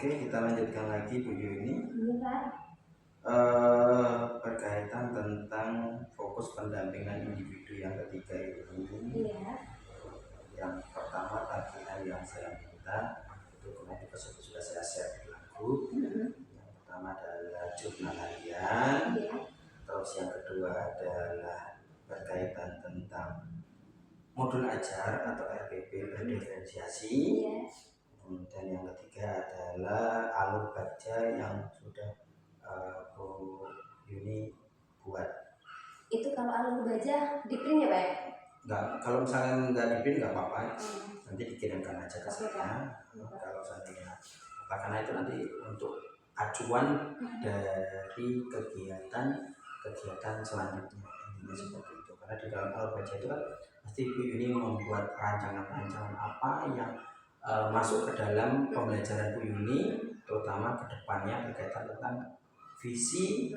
Oke, kita lanjutkan lagi Bu Yuni. Iya Pak. Berkaitan tentang fokus pendampingan individu yang ketiga ini. Iya. Yang pertama tadi yang saya minta itu kemarin sudah saya share di lagu. Yang pertama adalah jurnal harian. Iya. Terus yang kedua adalah berkaitan tentang modul ajar atau RPP berdiferensiasi. Iya. Dan yang ketiga adalah alur baca yang sudah Bu Yuni buat. Itu kalau alur baca di print ya Pak? Enggak, kalau misalnya nggak di print nggak apa-apa, nanti dikirimkan aja ke saya. Kalau seandainya apa, karena itu nanti untuk acuan dari kegiatan selanjutnya ini seperti itu. Karena di dalam alur baca itu kan pasti Bu Yuni membuat rancangan apa yang masuk ke dalam pembelajaran Bu Yuni, terutama ke depannya berkaitan tentang visi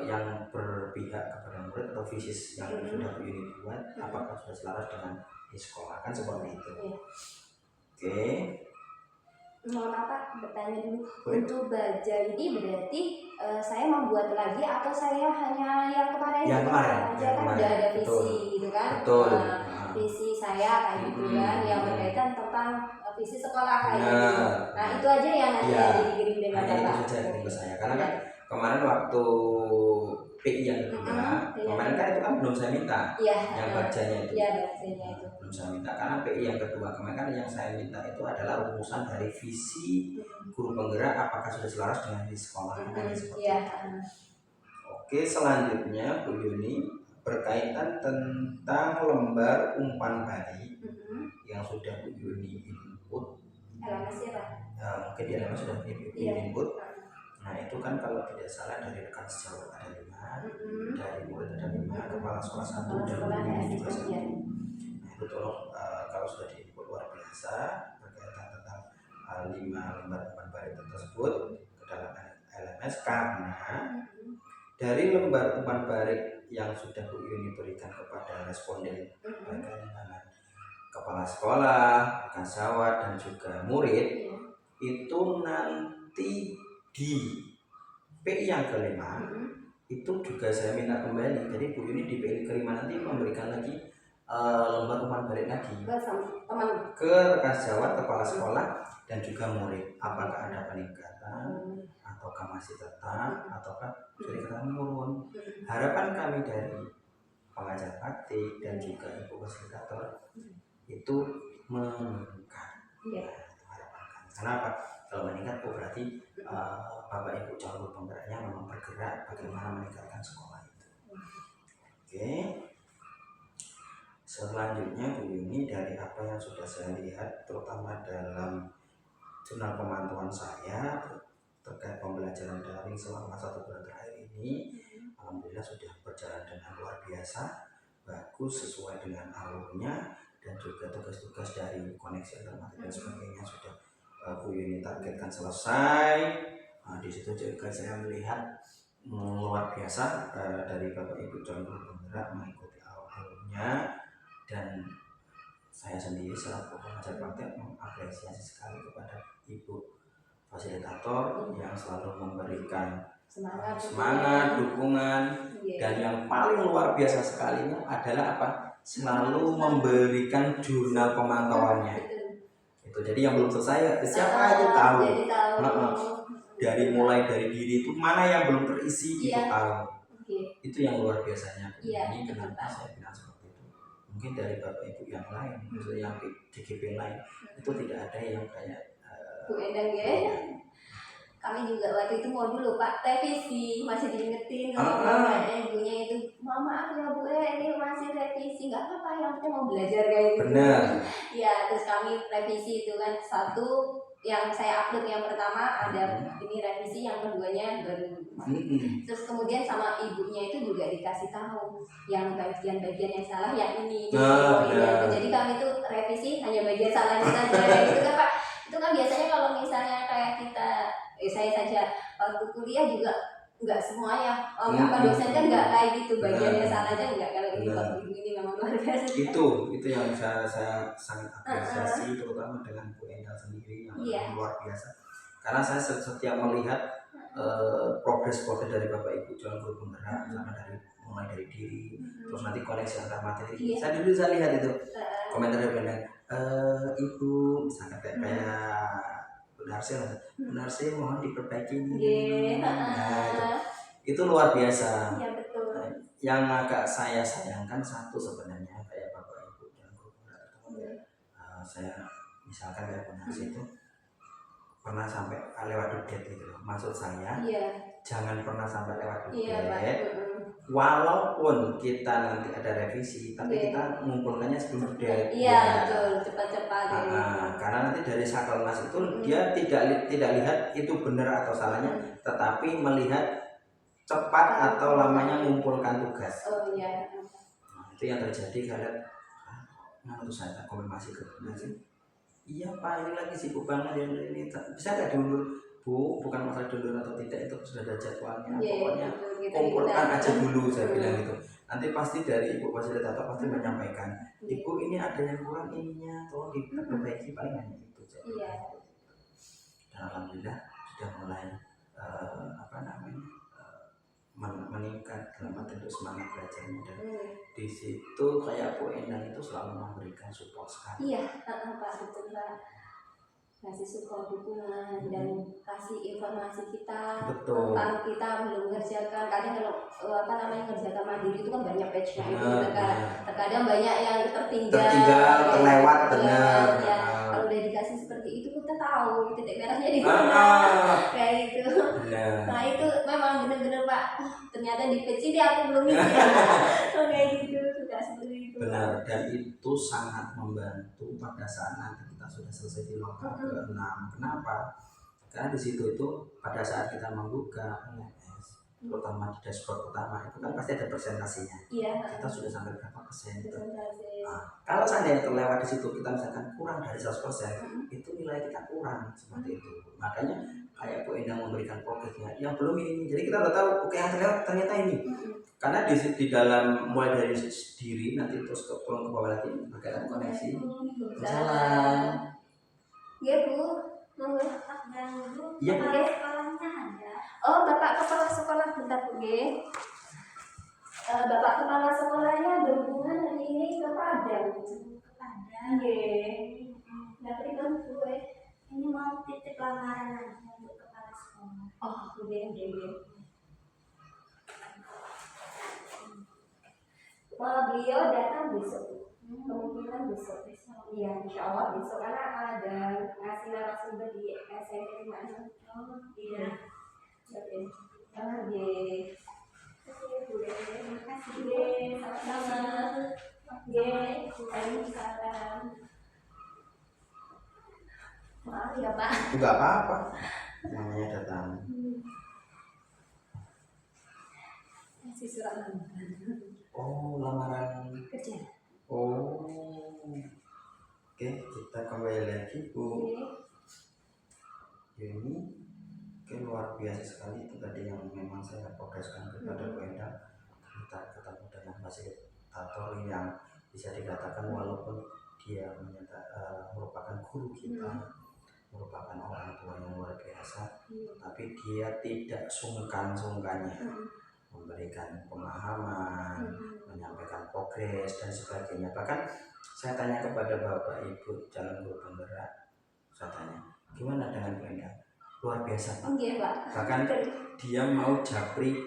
yang berpihak kepada murid atau visi yang sudah Bu Yuni buat, apakah sudah selaras dengan di sekolah, kan seperti itu. Oke. Mohon maaf Pak, bertanya dulu. Untuk baja ini berarti saya membuat lagi atau saya hanya yang kemarin aja kan udah ada visi gitu kan? Betul. Visi saya kayak gitu kan, yang berkaitan tentang visi sekolah kayak gitu. Nah itu aja yang nanti dikirim dengan Bapak. Itu saja ke saya, karena kan kemarin waktu PI yang kedua, kemarin kan itu kan belum saya minta, yang bacanya itu. Iya bacanya itu. Belum saya minta, karena PI yang kedua kemarin kan yang saya minta itu adalah rumusan dari visi guru penggerak apakah sudah selaras dengan di sekolah. Oke, selanjutnya Bu Yuni berkaitan tentang lembar umpan balik yang sudah Bu Yuni input. LMS ya Pak? Mungkin di LMS sudah input. Nah itu kan kalau tidak salah dari rekan sejawat ada 5, dari murid ada 5, kepala sekolah 1, dan guru juga 1. Nah itu tolong kalau sudah diinput luar biasa berkaitan tentang 5 lembar umpan balik tersebut ke dalam LMS, karena dari lembar umpan balik yang sudah Bu Yuni berikan kepada responden baik kepala sekolah, rekan sejawat dan juga murid, itu nanti di PI yang kelima itu juga saya minta kembali. Jadi Bu Yuni di PI kelima nanti memberikan lagi lembar umpan balik lagi ke rekan sejawat, kepala sekolah dan juga murid, apakah ada peningkatan ataukah masih tetap ataukah sudah menurun. Harapan kami dari pengajar praktik dan juga ibu fasilitator itu meningkat. Harapan kami. Kenapa? Kalau meningkat berarti Bapak Ibu calon guru penggeraknya memang bergerak bagaimana meningkatkan sekolah itu. Oke. Selanjutnya Bu Yuni, dari apa yang sudah saya lihat terutama dalam jurnal pemantauan saya terkait pembelajaran daring selama 1 bulan terakhir ini, alhamdulillah sudah berjalan dengan luar biasa, bagus sesuai dengan alurnya, dan juga tugas-tugas dari koneksi alternatif dan sebagainya sudah Bu Yuni targetkan selesai. Di situ juga saya melihat luar biasa dari Bapak Ibu calon guru penggerak mengikuti alurnya, dan saya sendiri selaku pengajar praktek mengapresiasi sekali kepada Ibu fasilitator yang selalu memberikan semangat, dukungan, dan yang paling luar biasa sekalinya adalah apa? Selalu memberikan jurnal pemantauannya. Itu jadi yang belum selesai siapa itu tahu. Mulai dari diri itu mana yang belum terisi itu tahu. Itu yang luar biasanya. Ini kenapa saya bilang seperti itu. Mungkin dari Bapak Ibu yang lain, yang DGP lain itu tidak ada yang kayak Bu Endang ya. Kami juga waktu itu mau dulu Pak revisi, masih diingetin sama ibunya itu, maaf ya Bu ini masih revisi, nggak apa-apa yang penting mau belajar kayak gitu. Benar. Ya terus kami revisi itu kan, satu yang saya upload yang pertama ada ini revisi, yang keduanya baru. Terus kemudian sama ibunya itu juga dikasih tahu yang bagian-bagian yang salah yang ini. Jadi kami itu revisi hanya bagian salahnya saja gitu kan Pak. Itu kan biasanya kalau misalnya kayak kita saya saja waktu kuliah juga Enggak semuanya. Apa dosen kan enggak kayak gitu, bagiannya sana aja enggak. Kalau ini Benar. ibu ini memang luar biasa. Itu yang saya sangat apresiasi, terutama dengan Bu Endang sendiri yang luar biasa. Karena saya setiap melihat progres dari Bapak Ibu Calon Guru Penggerak, sama mulai dari diri, terus nanti koneksi antar materi. Saya lihat itu komentar dari Bu Endang, Ibu misalkan kayak benar sih mohon diperbaiki. Nah, itu luar biasa. Iya betul. Yang agak saya sayangkan satu sebenarnya kayak Bapak Ibu dan Guru saya misalkan kayak benar itu pernah sampai lewat dudet gitu loh. Maksud saya jangan pernah sampai lewat dudet. Walaupun kita nanti ada revisi, tapi kita mengumpulkannya sebelum dudet. Iya betul, cepat-cepat. Karena nanti dari Sakelnas itu dia tidak lihat itu benar atau salahnya, tetapi melihat cepat atau lamanya mengumpulkan tugas. Oh iya. Nah, itu yang terjadi kalian. Nah, terus saya konfirmasi ke sih. Iya Pak, ini lagi sibuk banget ini. Bisa nggak diundur? Bu, bukan masalah diundur atau tidak, itu sudah ada jadwalnya. Pokoknya kumpulkan aja dulu, saya bilang gitu. Nanti pasti dari Ibu fasilitator pasti menyampaikan, Ibu ini ada yang kurang ininya, tolong diperbaiki, paling hanya itu. Iya. Dan alhamdulillah sudah mulai meningkat dalam bentuk semangat belajarnya, dan di situ kayak Bu Endang itu selalu memberikan support sekali. Iya, Pak, betul Pak. Kasih support, dukungan, dan kasih informasi kita. Betul. Kalau kita belum mengerjakan, kadang kalau ngerjakan mandiri itu kan banyak batch-nya itu, terkadang banyak yang tertinggal, terlewat, benar. Ya, kalau udah dikasih seperti itu kita tahu titik merahnya di mana, kayak gitu. Nah itu memang benar-benar Pak, ternyata di batch ini aku belum bisa. Kayak gitu, sudah seperti itu. Benar, dan itu sangat membantu pada saat nanti kita sudah selesai di lokal ke-6. Kenapa? Karena di situ itu pada saat kita membuka LMS, terutama di dashboard utama itu kan pasti ada presentasinya. Iya. Kita sudah sampai berapa persen? Nah, kalau seandainya terlewat di situ, kita misalkan kurang dari 100%, itu nilai kita kurang seperti itu. Makanya kayak Bu Endang memberikan progresnya, yang belum ini. Jadi kita udah tahu, oke yang terlewat ternyata ini. Karena di dalam mulai dari diri nanti terus ke bawah lagi berkaitan koneksi jalan. Iya Bu, iya Bu. Sekolahnya ada. Oh Bapak Kepala Sekolah, bentar Bu G. Bapak Kepala Sekolahnya berhubungan hari ini ke Padang. Iya. Nggak terima Bu. Ini mau titip lamaran aja untuk kepala sekolah. Oh iya. Beliau datang besok, kemungkinan besok. Iya, insya Allah besok, karena ada ngasih narasumber di SMP mana? Oh iya. Oke. Terima kasih. Sama-sama. Waalaikumsalam. Maaf ya Pak. Enggak apa-apa. Namanya datang. Masih surat lamaran. Oh, lamaran kerja. Oh. Oke, kita kembali lagi Bu. Ini luar biasa sekali itu tadi yang memang saya progreskan kepada Bu Endang. Kita ketemu dengan fasilitator yang bisa dikatakan walaupun dia merupakan guru kita, merupakan orang tua yang luar biasa, tapi dia tidak sungkan-sungkannya memberikan pemahaman, menyampaikan progres dan sebagainya. Bahkan saya tanya kepada Bapak Ibu Calon Guru Penggerak, saya tanya, gimana dengan Bu Endang? Luar biasa Pak. Iya, Pak. Bahkan dia mau japri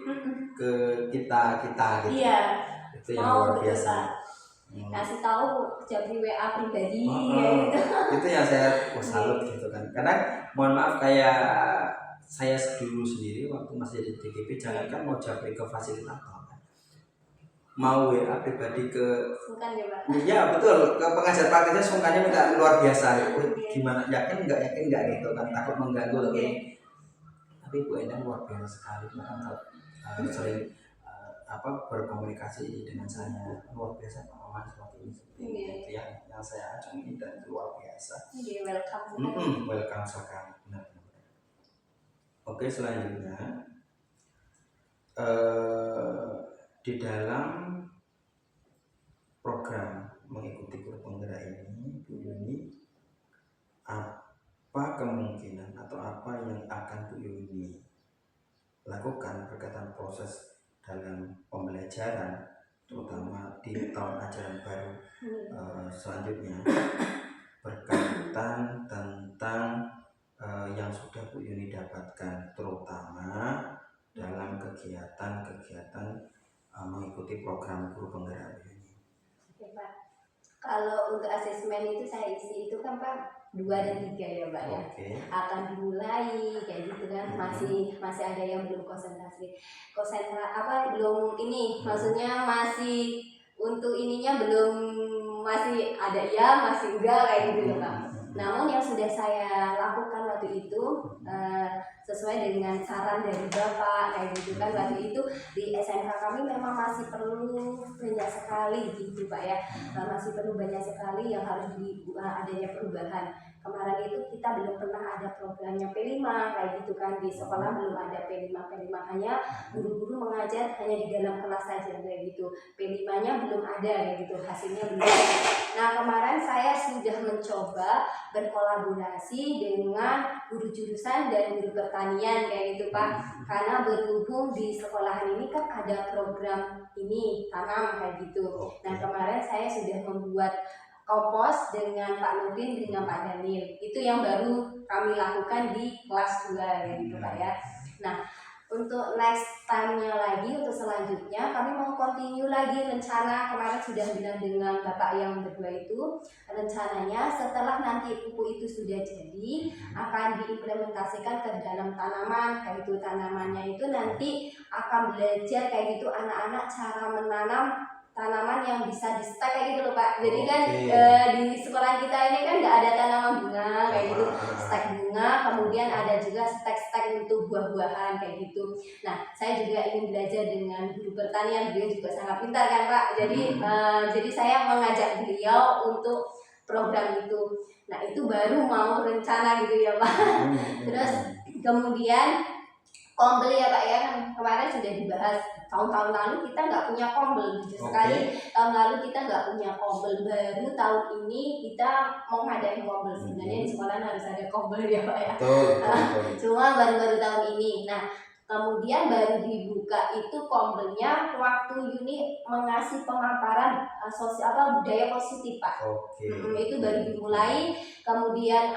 ke kita gitu. Iya. Itu yang luar biasa. Kasih tahu japri WA pribadi. Gitu. Itu yang saya salut gitu kan. Karena mohon maaf kayak saya dulu sendiri waktu masih jadi DGP, jangankan mau japri ke fasilitator kan, mau WA pribadi ke sungkan ya Pak. Iya betul, ke pengajar praktisnya sungkannya minta luar biasa. Gimana, yakin nggak gitu kan, takut mengganggu tapi Bu Endang luar biasa sekali, bahkan sering berkomunikasi dengan saya luar biasa pengalaman seperti ini. Itu yang saya acungi dan luar biasa. Welcome. Welcome sekali. Benar. Oke, selanjutnya di dalam program mengikuti guru penggerak ini, Bu Yuni, apa kemungkinan atau apa yang akan Bu Yuni lakukan berkaitan proses dalam pembelajaran, terutama di tahun ajaran baru selanjutnya, berkaitan tentang yang sudah Bu Yuni dapatkan, terutama dalam kegiatan-kegiatan mengikuti program guru penggerak ini. Oke Pak, kalau untuk asesmen itu saya isi itu kan Pak 2 dan 3 ya Pak ya. Akan dimulai kayak gitu kan, masih ada yang belum konsentrasi belum ini, maksudnya masih untuk ininya belum, masih ada ya masih enggak kayak gitu ya Pak. Namun yang sudah saya lakukan waktu itu sesuai dengan saran dari Bapak kayak gitu kan, waktu itu di SMK kami memang masih perlu banyak sekali gitu Pak ya, masih perlu banyak sekali yang harus adanya perubahan. Kemarin itu kita belum pernah ada programnya P5 kayak gitu kan, di sekolah belum ada P5 hanya guru-guru mengajar hanya di dalam kelas saja kayak gitu, P5-nya belum ada kayak gitu, hasilnya belum ada. Nah kemarin saya sudah mencoba berkolaborasi dengan guru jurusan dan guru pertanian kayak gitu Pak, karena berhubung di sekolahan ini kan ada program ini tanam kayak gitu. Nah kemarin saya sudah membuat kompos dengan Pak Nurdin dengan Pak Daniel, itu yang baru kami lakukan di kelas 2 kayak gitu Pak ya. Nah untuk next time-nya lagi, untuk selanjutnya kami mau continue lagi rencana, kemarin sudah bilang dengan Bapak yang berdua itu, rencananya setelah nanti pupuk itu sudah jadi akan diimplementasikan ke dalam tanaman kayak gitu. Tanamannya itu nanti akan belajar kayak gitu anak-anak cara menanam tanaman yang bisa di stack kayak gitu loh Pak. Jadi kan di sekolah kita ini kan nggak ada tanaman bunga kayak gitu, stack bunga, kemudian ada juga stack untuk buah-buahan kayak gitu. Nah saya juga ingin belajar dengan guru pertanian, beliau juga sangat pintar kan Pak. Jadi saya mengajak beliau untuk program itu. Nah itu baru mau rencana gitu ya Pak. Terus kemudian kombel ya Pak ya, kan kemarin sudah dibahas, tahun-tahun lalu kita nggak punya kombel, jujur sekali tahun lalu kita nggak punya kombel, baru tahun ini kita mau ngadain kombel. Sebenarnya di sekolah harus ada kombel ya Pak ya, cuma baru-baru tahun ini. Nah kemudian baru dibuka itu kombelnya waktu Yuni mengasih pemaparan budaya positif Pak. Itu baru dimulai. Kemudian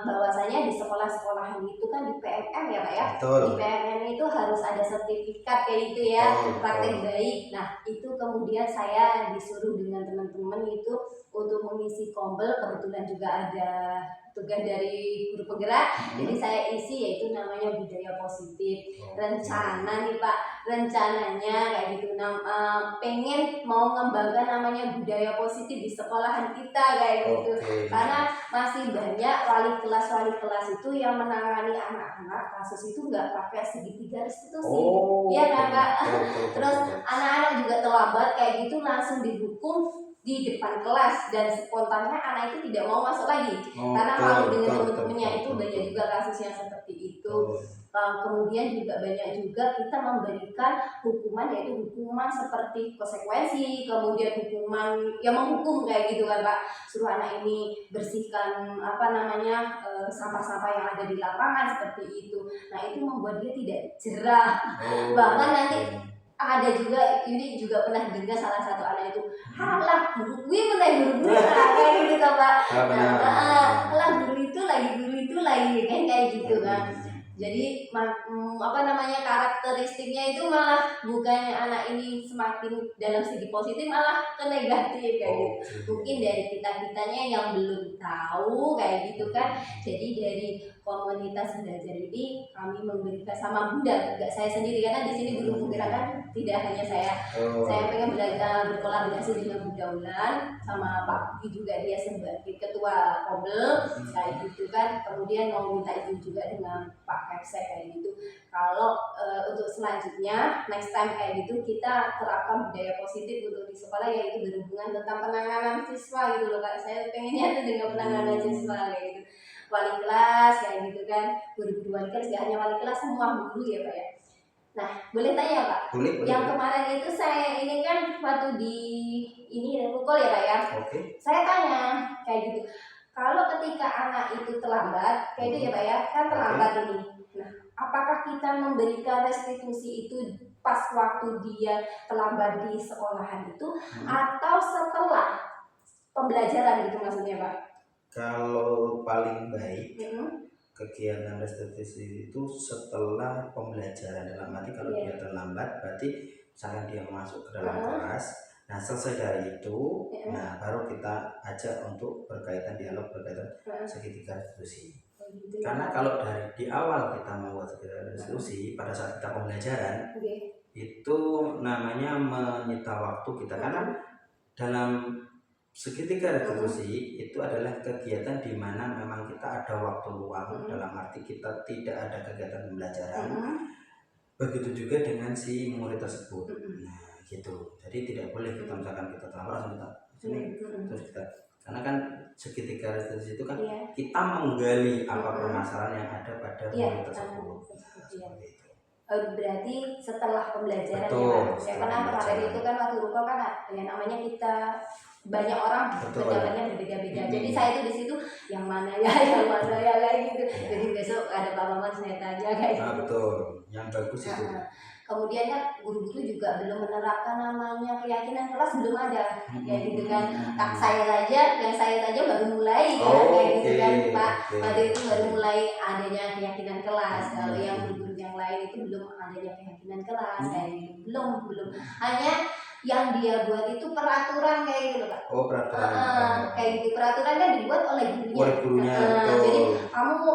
bahwasanya di sekolah-sekolah itu kan di PMM ya Pak ya, di PMM itu harus ada sertifikat kayak gitu ya, praktek baik. Nah itu kemudian saya disuruh dengan teman-teman itu untuk mengisi kombel, kebetulan juga ada tugas dari guru penggerak, jadi saya isi yaitu namanya budaya positif. Rencana nih Pak, rencananya kayak gitu, pengen mau ngembangkan namanya budaya positif di sekolahan kita kayak gitu, karena masih banyak wali kelas itu yang menangani anak-anak kasus itu nggak pakai segitiga restitusi, ya kan Pak. Terus anak-anak juga terlambat kayak gitu langsung dihukum di depan kelas, dan spontannya anak itu tidak mau masuk lagi karena malu dengan teman-temannya. Itu banyak juga kasus yang seperti itu. Kemudian juga banyak juga kita memberikan hukuman, yaitu hukuman seperti konsekuensi, kemudian hukuman yang menghukum kayak gitu kan Pak, suruh anak ini bersihkan sampah-sampah yang ada di lapangan seperti itu. Nah itu membuat dia tidak jerah. Bahkan nanti ada juga, ini juga pernah dengar salah satu anak itu, halah guru guru kayak gitu kan Pak. Halah guru itu lagi kayak gitu kan. Jadi karakteristiknya itu malah bukannya anak ini semakin dalam segi positif, malah ke negatif kayak gitu. Mungkin dari kitanya yang belum tahu kayak gitu kan. Jadi dari komunitas belajar ini kami memberikan sama Bunda, enggak saya sendiri, karena di sini guru penggerak kan tidak hanya saya pengen belajar berkolaborasi dengan Bunda Ulan sama Pak Budi juga, dia sebagai ketua kombel kayak gitu kan. Kemudian mau minta izin juga dengan Pak Kapsek kayak gitu. Kalau untuk selanjutnya next time kayak gitu kita terapkan budaya positif untuk di sekolah, yaitu berhubungan tentang penanganan siswa gitu loh Kak. Saya pengennya tuh dengan penanganan siswa kayak gitu, wali kelas kayak gitu kan, guru-guru wali kelas, gak hanya wali kelas, semua guru ya Pak ya. Nah, boleh tanya Pak? Boleh. Yang kemarin itu saya ini kan waktu di ini pukul ya Pak ya. Oke. Saya tanya kayak gitu. Kalau ketika anak itu terlambat, kayak itu ya Pak ya, kan terlambat ini. Nah, apakah kita memberikan restitusi itu pas waktu dia terlambat di sekolahan itu, atau setelah pembelajaran gitu maksudnya Pak? Kalau paling baik kegiatan restitusi itu setelah pembelajaran, dalam arti kalau dia terlambat berarti misalkan dia masuk ke dalam kelas, nah selesai dari itu, nah baru kita ajak untuk berkaitan dialog berkaitan segitiga restitusi. Karena kalau dari di awal kita membuat segitiga restitusi pada saat kita pembelajaran, itu namanya menyita waktu kita, karena dalam segitiga restitusi itu adalah kegiatan di mana memang kita ada waktu luang, dalam arti kita tidak ada kegiatan pembelajaran. Begitu juga dengan si murid tersebut. Nah, gitu. Jadi tidak boleh kita misalkan kita terlambat langsung kita sini terus kita, karena kan segitiga restitusi itu kan kita menggali apa permasalahan yang ada pada murid tersebut. Seperti itu. Berarti setelah pembelajaran ya karena kemarin itu kan waktu ruko kan ya namanya kita banyak orang pendapatnya berbeda-beda. Jadi saya itu di situ yang mana ya kayak gitu. Jadi besok ada Pak Maman saya tanya kayak gitu. Betul, yang bagus itu. Kemudian kan guru-guru juga belum menerapkan namanya keyakinan kelas, belum ada ya gitu kan. Yang saya saja baru mulai kayak gitu kan Pak. Pada itu baru mulai adanya keyakinan kelas. Kalau yang guru-guru yang lain itu belum adanya keyakinan kelas kayak gitu. Belum. Hanya yang dia buat itu peraturan kayak gitu loh Pak. Peraturan. Kayak gitu, peraturan kan dibuat oleh gurunya. Jadi kamu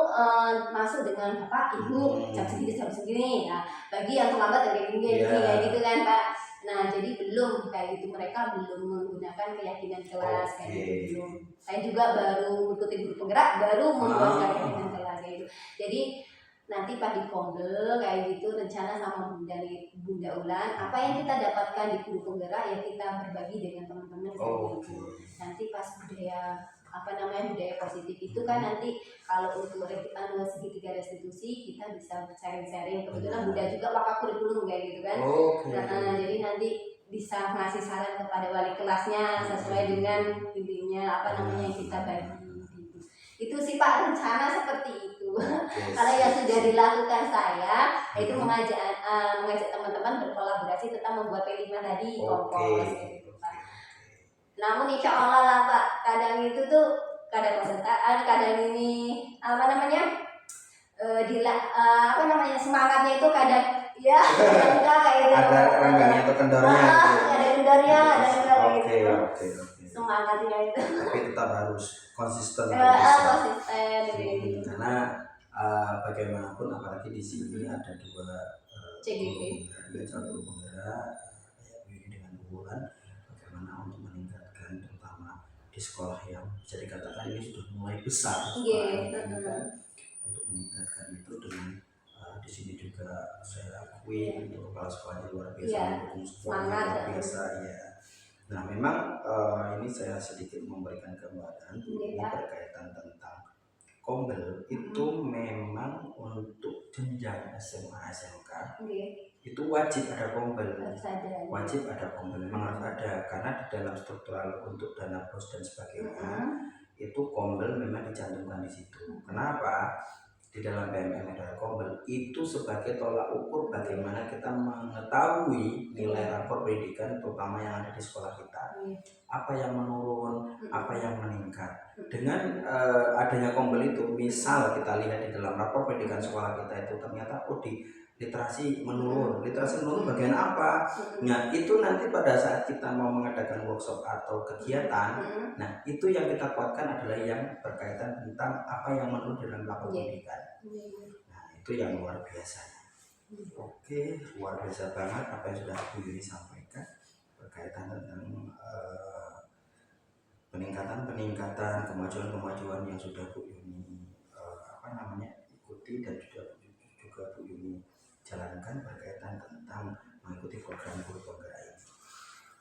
masuk dengan Bapak Ibu jam segini. Nah, bagi yang terlambat kayak gini kayak gitu kan Pak. Nah, jadi belum kayak gitu, mereka belum menggunakan keyakinan kelas kayak gitu belum. Saya juga baru mengikuti guru penggerak, baru membuat keyakinan kelas kayak gitu. Jadi nanti pas di Kombel kayak gitu rencana sama dari Bunda Ulan, apa yang kita dapatkan di guru penggerak ya kita berbagi dengan teman-teman gitu. Nanti pas budaya positif itu kan nanti kalau untuk segitiga restitusi kita bisa sharing-sharing, kebetulan Bunda juga pakar kurikulum kayak gitu kan. Nah, jadi nanti bisa ngasih saran kepada wali kelasnya sesuai dengan intinya yang kita bagi. Itu sih Pak, rencana seperti itu. Kalau yang sudah dilakukan saya itu mengajak teman-teman berkolaborasi tentang membuat P5 tadi kompos gitu Pak. Namun insya Allah lah Pak, kadang itu tuh kadang konsentrasi, kadang ini semangatnya itu kadang ya enggak kayak gitu. Ada renggangnya atau kendornya gitu. Ada kendornya, kayak gitu. Semangatnya itu. Tapi tetap harus konsisten. Gitu. Karena bagaimanapun apalagi di sini ada dua calon penggerak dengan hubungan bagaimana untuk meningkatkan, terutama di sekolah yang bisa dikatakan ini sudah mulai besar untuk meningkatkan itu dengan di sini juga saya akui untuk kepala sekolahnya luar biasa, mendukung sekolahnya luar biasa ya. Nah memang ini saya sedikit memberikan gambaran ini berkaitan tentang Kombel itu memang untuk jenjang SMA SMK itu wajib ada Kombel, memang harus ada, karena di dalam struktural untuk dana BOS dan sebagainya itu Kombel memang dicantumkan di situ. Kenapa? Di dalam PMM ada Kombel itu sebagai tolak ukur bagaimana kita mengetahui nilai rapor pendidikan terutama yang ada di sekolah kita, apa yang menurun, apa yang meningkat. Dengan adanya Kombel itu, misal kita lihat di dalam rapor pendidikan sekolah kita itu ternyata di literasi menurun bagian apa? Nah itu nanti pada saat kita mau mengadakan workshop atau kegiatan, nah itu yang kita kuatkan adalah yang berkaitan tentang apa yang menurun dalam rapor pendidikan. Nah itu yang luar biasa. Oke, luar biasa banget apa yang sudah Bu Yuni sampaikan berkaitan tentang peningkatan kemajuan yang sudah Bu Yuni ikuti dan juga Bu Yuni jalankan berkaitan tentang mengikuti program guru penggerak ini.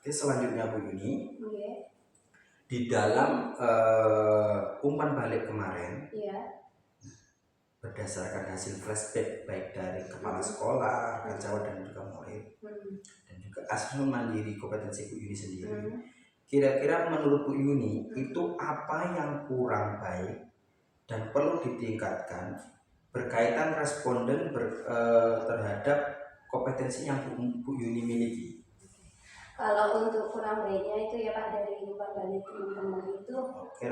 Oke, selanjutnya Bu Yuni, di dalam umpan balik kemarin, berdasarkan hasil flashback baik dari kepala sekolah, kacau dan juga murid, dan juga asesmen mandiri kompetensi Bu Yuni sendiri. Kira-kira menurut Bu Yuni itu apa yang kurang baik dan perlu ditingkatkan berkaitan responden terhadap kompetensi yang Bu Yuni miliki? Kalau untuk kurang baiknya itu ya Pak, dari umpan balik teman-teman itu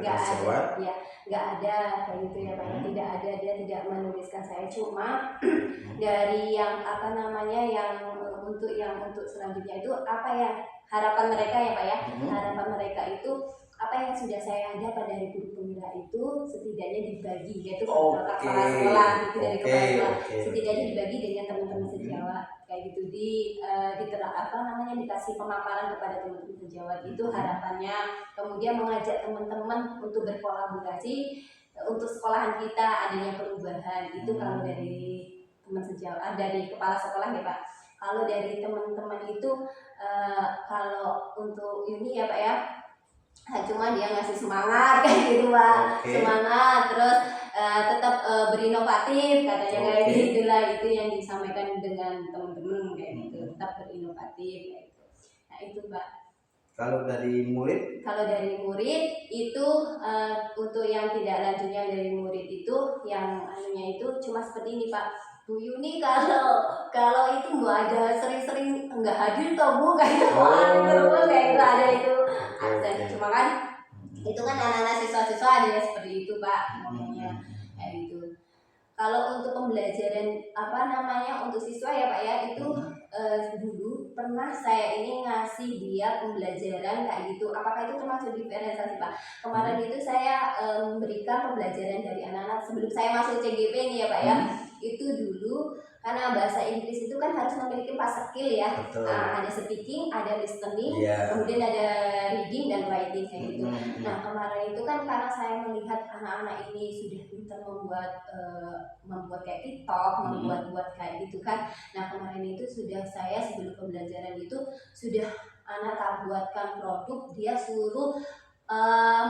nggak ada, ya nggak ada kayak gitu ya Pak, tidak ada, dia tidak menuliskan saya, cuma dari yang apa namanya yang untuk selanjutnya itu apa ya harapan mereka ya Pak ya, harapan mereka itu apa yang sudah saya dapat dari guru pemula itu setidaknya dibagi, yaitu kepala sekolah gitu, dari kepala sekolah setidaknya dibagi dengan teman-teman sejawat kayak gitu, dikasih pemaparan kepada teman-teman sejawat, itu harapannya. Kemudian mengajak teman-teman untuk berkolaborasi untuk sekolahan kita adanya perubahan, itu kalau dari teman sejawat, dari kepala sekolah ya Pak. Kalau dari teman-teman itu kalau untuk ini ya Pak ya, cuma dia ngasih semangat kayak gitu Pak, semangat, terus tetap berinovatif katanya kayak gitulah, itu yang disampaikan dengan teman-teman kayak gitu, tetap berinovatif kayak gitu. Nah itu Pak. Kalau dari murid? Kalau dari murid itu untuk yang tidak lanjutnya dari murid itu yang anunya itu cuma seperti ini Pak. Bu Yuni kalau itu nggak ada sering-sering nggak hadir toh Bu, kayak gitu, kayak gitu ada itu. Cuma kan itu kan anak-anak siswa-siswa ada yang seperti itu Pak ngomongnya kayak gitu. Kalau untuk pembelajaran apa namanya untuk siswa ya Pak ya, itu dulu pernah saya ini ngasih dia pembelajaran kayak gitu. Apakah itu termasuk diferensiasi Pak? Kemarin itu saya memberikan pembelajaran dari anak-anak sebelum saya masuk CGP ini ya Pak ya. Itu dulu karena bahasa Inggris itu kan harus memiliki 4 skill ya. Ada speaking, ada listening, kemudian ada reading dan writing kayak gitu. Nah kemarin itu kan karena saya melihat anak-anak ini sudah pintar membuat kayak TikTok, membuat kayak gitu kan. Nah kemarin itu sudah saya sebelum pembelajaran itu sudah anak tak buatkan produk, dia suruh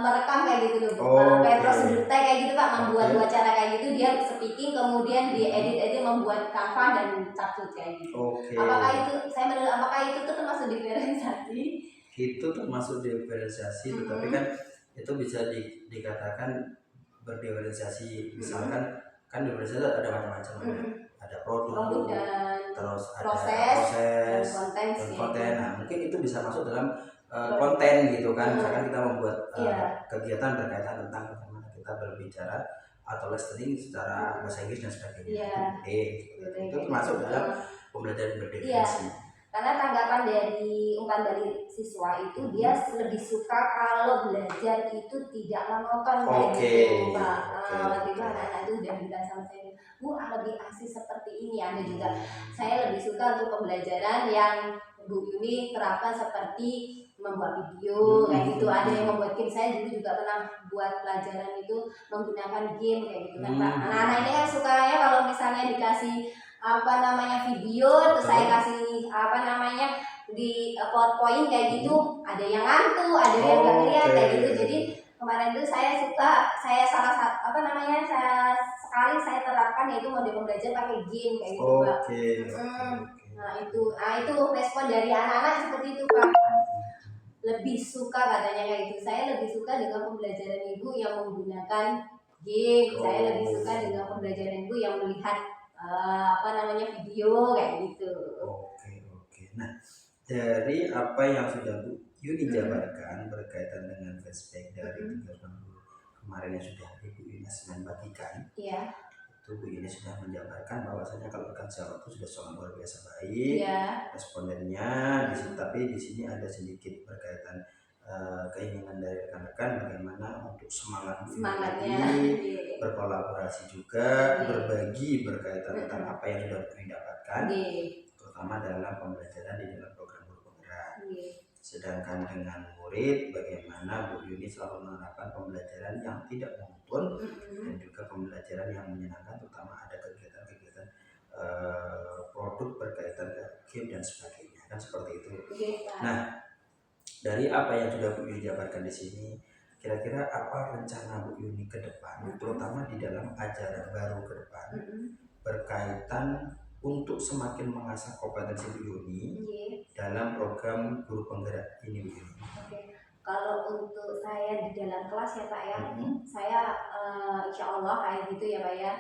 merekam kayak gitu loh, kayak prosedur kayak gitu Pak, membuat acara kayak gitu, dia speaking kemudian diedit membuat Canva dan capcut kayak gitu. Apakah itu tuh termasuk diferensiasi? Itu termasuk diferensiasi, tetapi kan itu bisa dikatakan berdiferensiasi. Misalkan kan diferensiasi ada macam-macam, ada produk dan terus proses dan konten. Nah mungkin itu bisa masuk dalam konten gitu kan. Misalkan kita membuat kegiatan berkaitan tentang bagaimana kita berbicara atau listening secara bahasa Inggris dan sebagainya. Itu termasuk dalam pembelajaran berdiferensiasi. Karena tanggapan dari umpan balik siswa itu dia lebih suka kalau belajar itu tidak monoton kayak gitu Pak. Waktu itu anak-anak itu udah bilang sama saya, Bu lebih asik seperti ini. Ada juga saya lebih suka untuk pembelajaran yang Bu Yuni terapkan seperti membuat video kayak gitu. Ada yang membuat game, saya dulu juga pernah buat pelajaran itu menggunakan game kayak gitu kan Pak. Anak-anak ini kan sukanya kalau misalnya dikasih video, terus saya kasih di PowerPoint kayak gitu, ada yang ngantuk, ada yang nggak lihat kayak gitu. Jadi kemarin itu saya saya terapkan yaitu model pembelajaran pakai game kayak gitu Pak. Nah itu respon dari anak-anak seperti itu Pak, lebih suka katanya kayak gitu. Saya lebih suka dengan pembelajaran ibu yang menggunakan game, saya lebih suka dengan pembelajaran ibu yang melihat video kayak gitu. Nah dari apa yang sudah Bu Yuni jabarkan berkaitan dengan flashback dari 3 tahun kemarin yang sudah Ibu Yuni bagikan, itu Bu Yuni sudah menjabarkan bahwasanya kalau rekan sejawat itu sudah sangat luar biasa baik respondennya. Tapi di sini ada sedikit berkaitan keinginan dari rekan-rekan bagaimana untuk semangatnya berkolaborasi juga, berbagi berkaitan tentang apa yang sudah didapatkan, terutama dalam pembelajaran di dalam program guru penggerak. Sedangkan dengan murid, bagaimana Bu Yuni selalu menerapkan pembelajaran yang tidak monoton dan juga pembelajaran yang menyenangkan, terutama ada kegiatan-kegiatan produk berkaitan game dan sebagainya, kan seperti itu. Nah dari apa yang sudah Bu Yuni jabarkan di sini, kira-kira apa rencana Bu Yuni ke depan, terutama di dalam ajaran baru ke depan, berkaitan untuk semakin mengasah kompetensi Bu Yuni dalam program guru penggerak ini Bu Yuni? Kalau untuk saya di dalam kelas ya Pak ya, saya insya Allah kayak gitu ya Pak ya,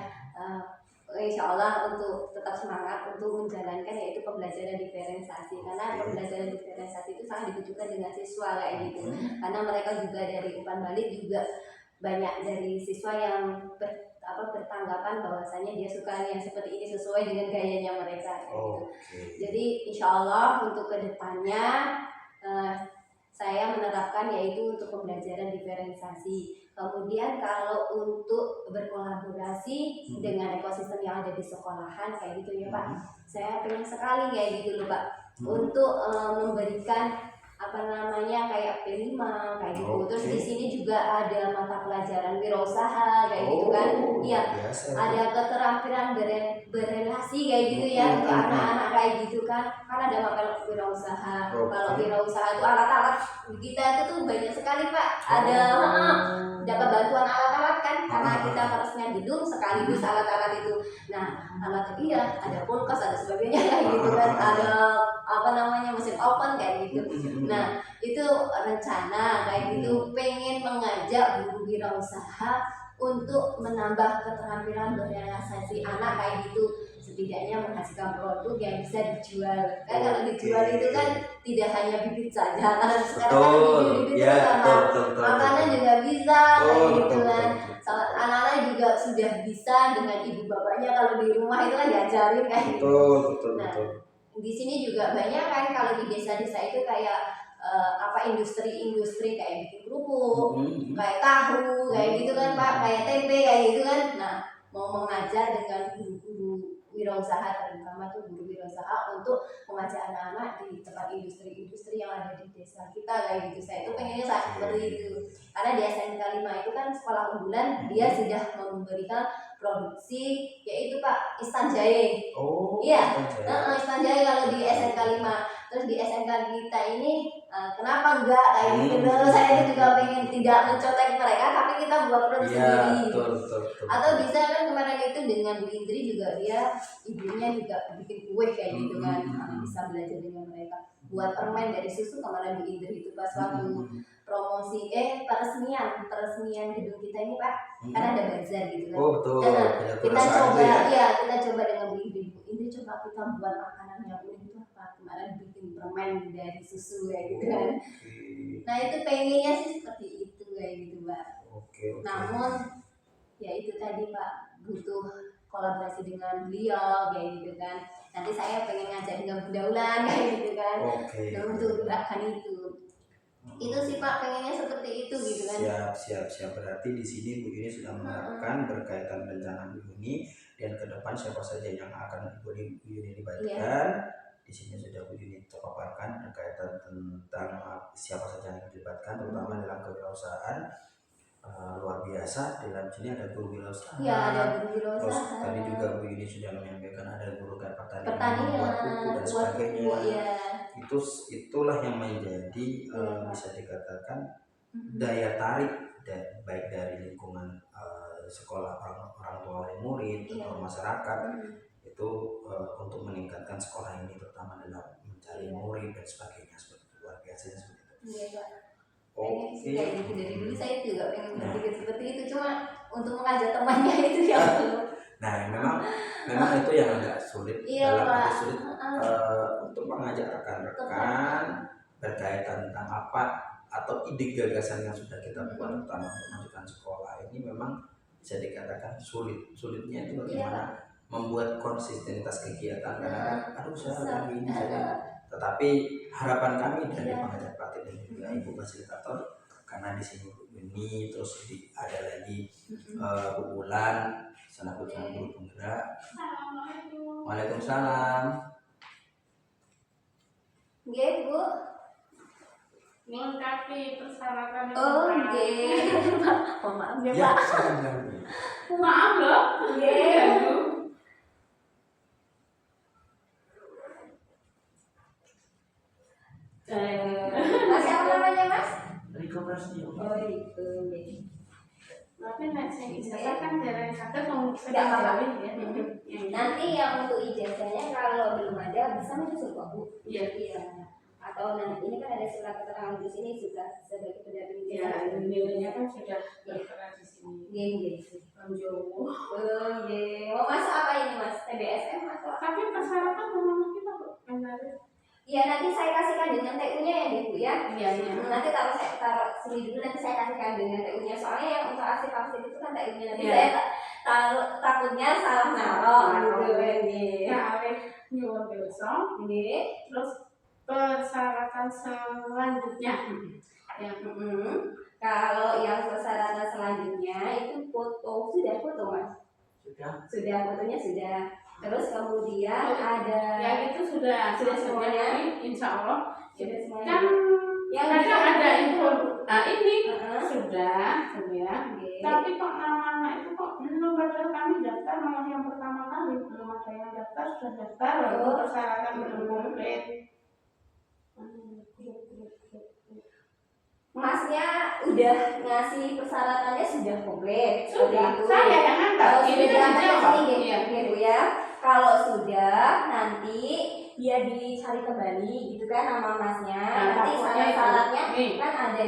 insya Allah untuk tetap semangat untuk menjalankan yaitu pembelajaran diferensiasi, karena pembelajaran diferensiasi itu sangat dibutuhkan dengan siswa kayak gitu, karena mereka juga dari umpan balik juga banyak dari siswa yang bertanggapan bahwasanya dia suka yang seperti ini sesuai dengan gayanya mereka gitu. Jadi insya Allah untuk kedepannya saya menerapkan yaitu untuk pembelajaran diferensiasi. Kemudian kalau untuk berkolaborasi dengan ekosistem yang ada di sekolahan kayak gitu ya Pak, saya pengen sekali kayak gitu loh Pak, untuk memberikan kayak P5 kayak gitu. Terus di sini juga ada mata pelajaran wirausaha kayak gitu kan. Iya, ada keterampilan berelasi kayak gitu ya untuk anak-anak kayak gitu kan. Kan ada mata wirausaha. Kalau wirausaha itu alat-alat kita itu tuh banyak sekali Pak. Ada dapat bantuan alat-alat kan, karena kita harusnya gedung sekaligus alat-alat itu. Nah, alat ada kulkas, ada sebagainya kayak gitu kan. Ada mesin oven kayak gitu. Nah, itu rencana kayak gitu, pengen mengajak guru wirausaha untuk menambah keterampilan berrelasi anak kayak gitu, setidaknya menghasilkan produk yang bisa dijual. Kan kalau dijual itu kan tidak hanya bibit saja, karena sekarang kan bibit itu makanan juga bisa kayak gitu kan. Anak-anak juga sudah bisa dengan ibu bapaknya kalau di rumah itu kan diajarin kayak gitu. Nah, di sini juga banyak kan kalau di desa-desa itu kayak industri-industri kayak bikin kerupuk, kayak tahu, kayak gitu kan Pak, kayak tempe kayak gitu kan. Nah, mau mengajar dengan guru-guru wirausaha, terutama tuh guru wirausaha untuk mengajak anak-anak di tempat industri-industri yang ada di desa kita kayak gitu. Saya itu pengennya saat seperti itu. Karena di SMK 5 itu kan sekolah unggulan, dia sudah memberikan produksi yaitu Pak instan jahe. Iya, instan jahe kalau di SMK 5. Terus di SMK kita ini kenapa enggak kayak gitu. Saya itu juga pengen tidak mencontek mereka, tapi kita buat produk sendiri. Atau bisa kan kemarin itu dengan Bu Indri juga, dia ibunya juga bikin kue kayak gitu kan. Bisa belajar dengan mereka. Buat permen dari susu kemarin Bu Indri itu pas waktu promosi peresmian gedung kita ini Pak, karena ada bazar gitu kan. Kita coba dengan Bu Indri coba kita buat makanan yang unik itu apa, kemarin bikin permen dari susu kayak gitu kan. Nah, itu pengennya sih seperti itu kayak gitu Pak. Namun ya itu tadi Pak, butuh kolaborasi dengan beliau kayak gitu kan. Nanti saya pengen ngajak dengan Bu Daulan kayak gitu kan. Untuk gerakan itu sih Pak, pengennya seperti itu gitu kan. Siap. Berarti di sini Bu Yuni sudah menerapkan berkaitan rencana Bu Yuni, dan ke depan siapa saja yang akan Bu Yuni libatkan. Di sini sudah Bu Yuni paparkan berkaitan tentang siapa saja yang dilibatkan, terutama dalam kewirausahaan. Luar biasa, di dalam sini ada guru wirausaha. Ada guru wirausaha. Terus tadi juga Bu Yuni sudah menyampaikan ada guru pertanian, membuat kuku dan sebagainya. Itulah yang menjadi bisa dikatakan daya tarik baik dari lingkungan sekolah, orang tua murid atau masyarakat itu untuk meningkatkan sekolah ini, terutama dalam mencari murid dan sebagainya. Seperti itu, luar biasa seperti itu. Kayak gitu dari dulu saya juga pengen berpikir seperti itu, cuma untuk mengajak temannya itu yang belum. Nah, memang itu yang agak sulit, dalam arti sulit untuk mengajak rekan-rekan berkaitan tentang apa atau ide gagasan yang sudah kita buat, terutama untuk memajukan sekolah ini memang bisa dikatakan sulit. Sulitnya itu bagaimana membuat konsistensitas kegiatan, karena saya lagi ini saja. Tetapi harapan kami dari pengajar praktik dan juga ibu fasilitator, karena di sini Bu Yuni, terus ada lagi Bu Ulan, sana putra guru penggerak. Waalaikumsalam. Nggih Bu, melengkapi persyaratan. Nggih. Maaf ya Pak. Maaf loh. Nggih. Mas, siapa namanya Mas? Riko Prasetyo. Riko. Tapi nek sing ijazah kan jarang saged wong Nggak apa-apa. kawin ya. Nanti yang untuk ijazahnya kalau belum ada bisa menyusul kok Bu. Iya. Iya. Atau nanti ini kan ada surat keterangan di sini juga sebagai pendamping Ya, ijazah. nilainya kan sudah berperan di sini. Iya. Konjowo. Oh iya. Mau masuk apa ini Mas? TBSM atau apa? Tapi persyaratan rumah kita kok menarik. Iya nanti saya kasihkan dengan TU-nya ya Bu ya. Iya, iya. Nanti taruh sini dulu nanti saya kasihkan dengan TU-nya. Soalnya yang untuk arsip itu kan TU-nya nanti Iya. saya takutnya salah naruh gitu kan. Nah, nyuwun pirsa. Ini. Terus persyaratan selanjutnya yang Kalau yang persyaratan selanjutnya itu foto sudah foto Mas. Sudah fotonya sudah. Terus kemudian ada ya itu sudah semuanya. Insya Allah sudah semuanya. kan yang ada info. Nah ini Heeh. sudah ya. Oke. Tapi kok nama-nama itu kok belum, padahal kami daftar malah yang pertama kali belum ada yang daftar, sudah daftar lalu persyaratan belum komplit. Masnya udah ngasih persyaratannya sudah komplit. Sudah. Itu. Saya yang antar. Kalau Ini sudah kan jawab. sini Iya. gitu ya. Kalau sudah nanti dia dicari kembali gitu kan nama masnya. Nah, Nanti takutnya itu. syarat-syaratnya Nih. kan ada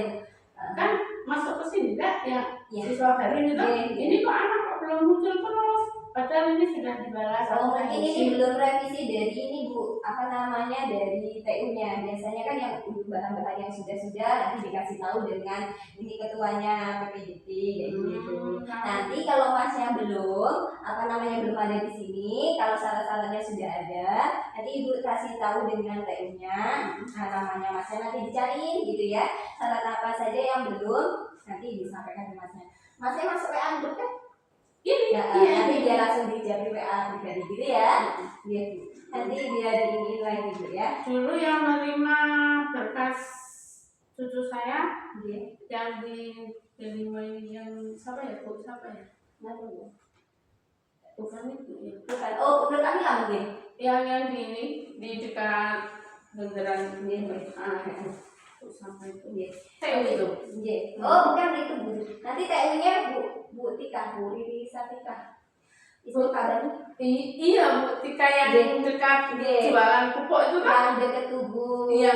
Kan masuk ke sini enggak ya? Iya. Siswa baru itu. Iya. Ini kok anak kok belum muncul terus? Padahal ini sudah dibalas. Oh mungkin ini belum revisi dari ini Bu, apa namanya dari TU-nya. Biasanya kan yang bahan-bahan yang sudah nanti dikasih tahu dengan ini ketuanya PPDP kayak gitu. Nanti kalau masnya belum, apa namanya belum ada di sini, kalau syarat-syaratnya sudah ada, nanti Ibu kasih tahu dengan TU-nya. Nah, namanya masnya nanti dicariin gitu ya. Syarat apa saja yang belum, nanti disampaikan ke masnya. Masnya masuk WA grup kan? Ini, Ya, nanti dia langsung dijawab WA pribadi gitu ya. Gitu. Nanti dia diinin lagi gitu ya. dulu yang menerima berkas cucu saya Iya. yang diterima yang siapa ya? Bu, siapa ya? Kenapa Bu? Bukan itu ya. Bukan. Oh, menurut kami lah mungkin. Yang di ini di dekat bundaran Iya. sampai itu. Iya. TU itu. Iya. Oh, bukan itu Bu. Nanti TU-nya Bu Tika, Bu Riri Satika. Itu kabarnya Iya, Bu Tika yang dekat Iya. jualan pupuk itu kan? yang dekat tubuh. Iya.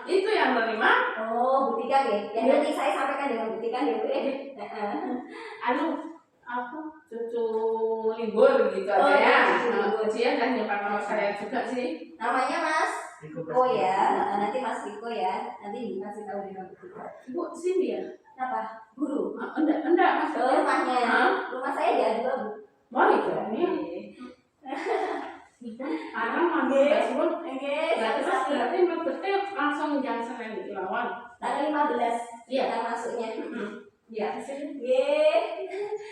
Itu yang menerima. Oh, Bu Tika ya. Ya nanti saya sampaikan dengan Bu Tika ya Bu ya. Anu apa cucu libur gitu Oh, aja ya. cucu libur. Dia dah nyepak nama saya juga sih. Namanya Mas Riko ya. Nanti Mas Riko ya. Nanti Ibu kasih tahu dengan Bu Tika. Bu sini ya. Kenapa? Guru. Enggak mas. Oh, rumahnya. Hah? Rumah saya di A2 Bu. Wah itu ini. Anak mandi tersebut. Oke. Terus berarti betul langsung yang selain di lawan. Tanggal 15. Iya. Yang masuknya. Iya. Nanti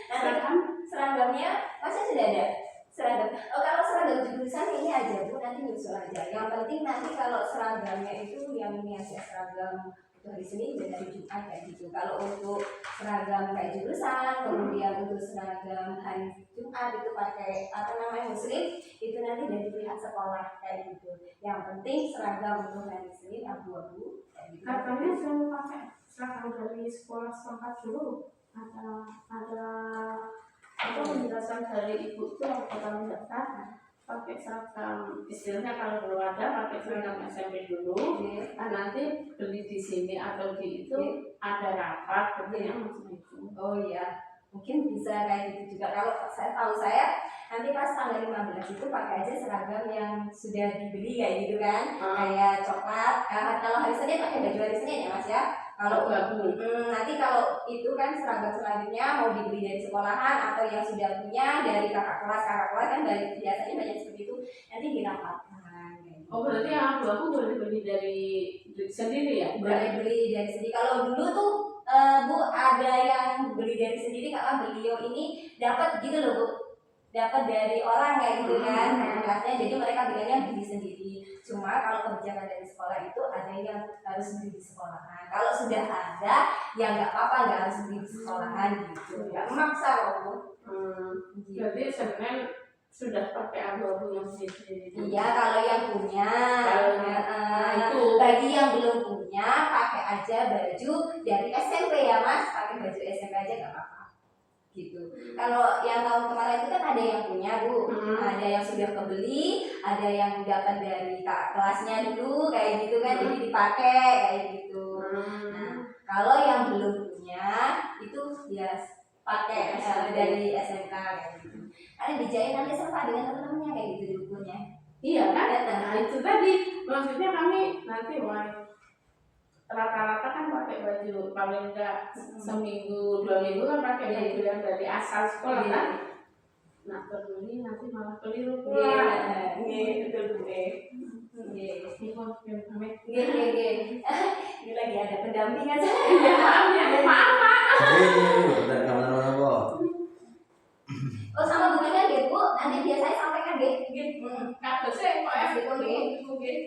Silakan. seragamnya masih sudah ada. Seragam. Oh kalau seragam jurusan ini aja Bu, nanti nyusul aja. Yang penting nanti kalau seragamnya itu yang ini aja seragam untuk hari Senin dan hari Jumat kayak gitu. Kalau untuk seragam kayak jurusan, kemudian untuk seragam hari Jumat itu pakai apa namanya Muslim, itu nanti dari pihak sekolah kayak gitu. Yang penting seragam untuk hari Senin abu-abu kayak gitu. Katanya saya pakai seragam dari sekolah setempat dulu. Ada apa penjelasan dari ibu itu waktu kami daftar pakai seragam istilahnya kalau belum ada pakai seragam SMP dulu. Nanti beli di sini atau di itu ada rapat katanya macam itu. Oh iya, mungkin bisa kayak gitu juga. Kalau saya nanti pas tanggal 15 itu pakai aja seragam yang sudah dibeli kayak gitu kan. Kayak coklat. Kalau hari Senin pakai baju hari Senin ya Mas ya. Kalau nanti kalau itu kan seragam selanjutnya mau dibeli dari sekolahan atau yang sudah punya dari kakak kelas kan biasanya banyak seperti itu, nanti dirapatkan. Oh berarti yang aku boleh beli dari sendiri ya? Boleh beli dari sendiri. Kalau dulu tuh Bu ada yang beli dari sendiri karena beliau ini dapat gitu loh Bu, dapat dari orang kayak gitu kan kelasnya, jadi mereka bilangnya beli sendiri. Cuma kalau kebijakan dari sekolah itu ada yang harus beli di sekolahan. Kalau sudah ada ya nggak apa-apa, nggak harus beli di sekolahan gitu, nggak memaksa loh Bu. Jadi sebenarnya sudah pakai abu-abu yang sendiri. Iya kalau yang punya. Itu bagi yang belum punya pakai aja baju dari SMP ya Mas, pakai baju SMP aja nggak apa-apa. gitu. Kalau yang tahun kemarin itu kan ada yang punya Bu, ada yang sudah kebeli, ada yang dapat dari kakak kelasnya dulu kayak gitu kan, jadi dipakai kayak gitu. Nah kalau yang belum punya itu ya pakai dari SMK kayak gitu. Karena dijahit nanti serta dengan teman-temannya kayak gitu di bukunya. Iya kan? Nah itu tadi maksudnya kami nanti rata-rata kan pakai baju paling enggak seminggu 2 minggu kan pakai baju yang dari asal sekolah kan. Nah ini nanti malah keliru pula. Iya betul Bu. Iya. Ini lagi ada pendampingan. Maaf. Oh sama bukunya gitu Bu, nanti biar saya sampaikan deh. Kabusnya kok ya mungkin.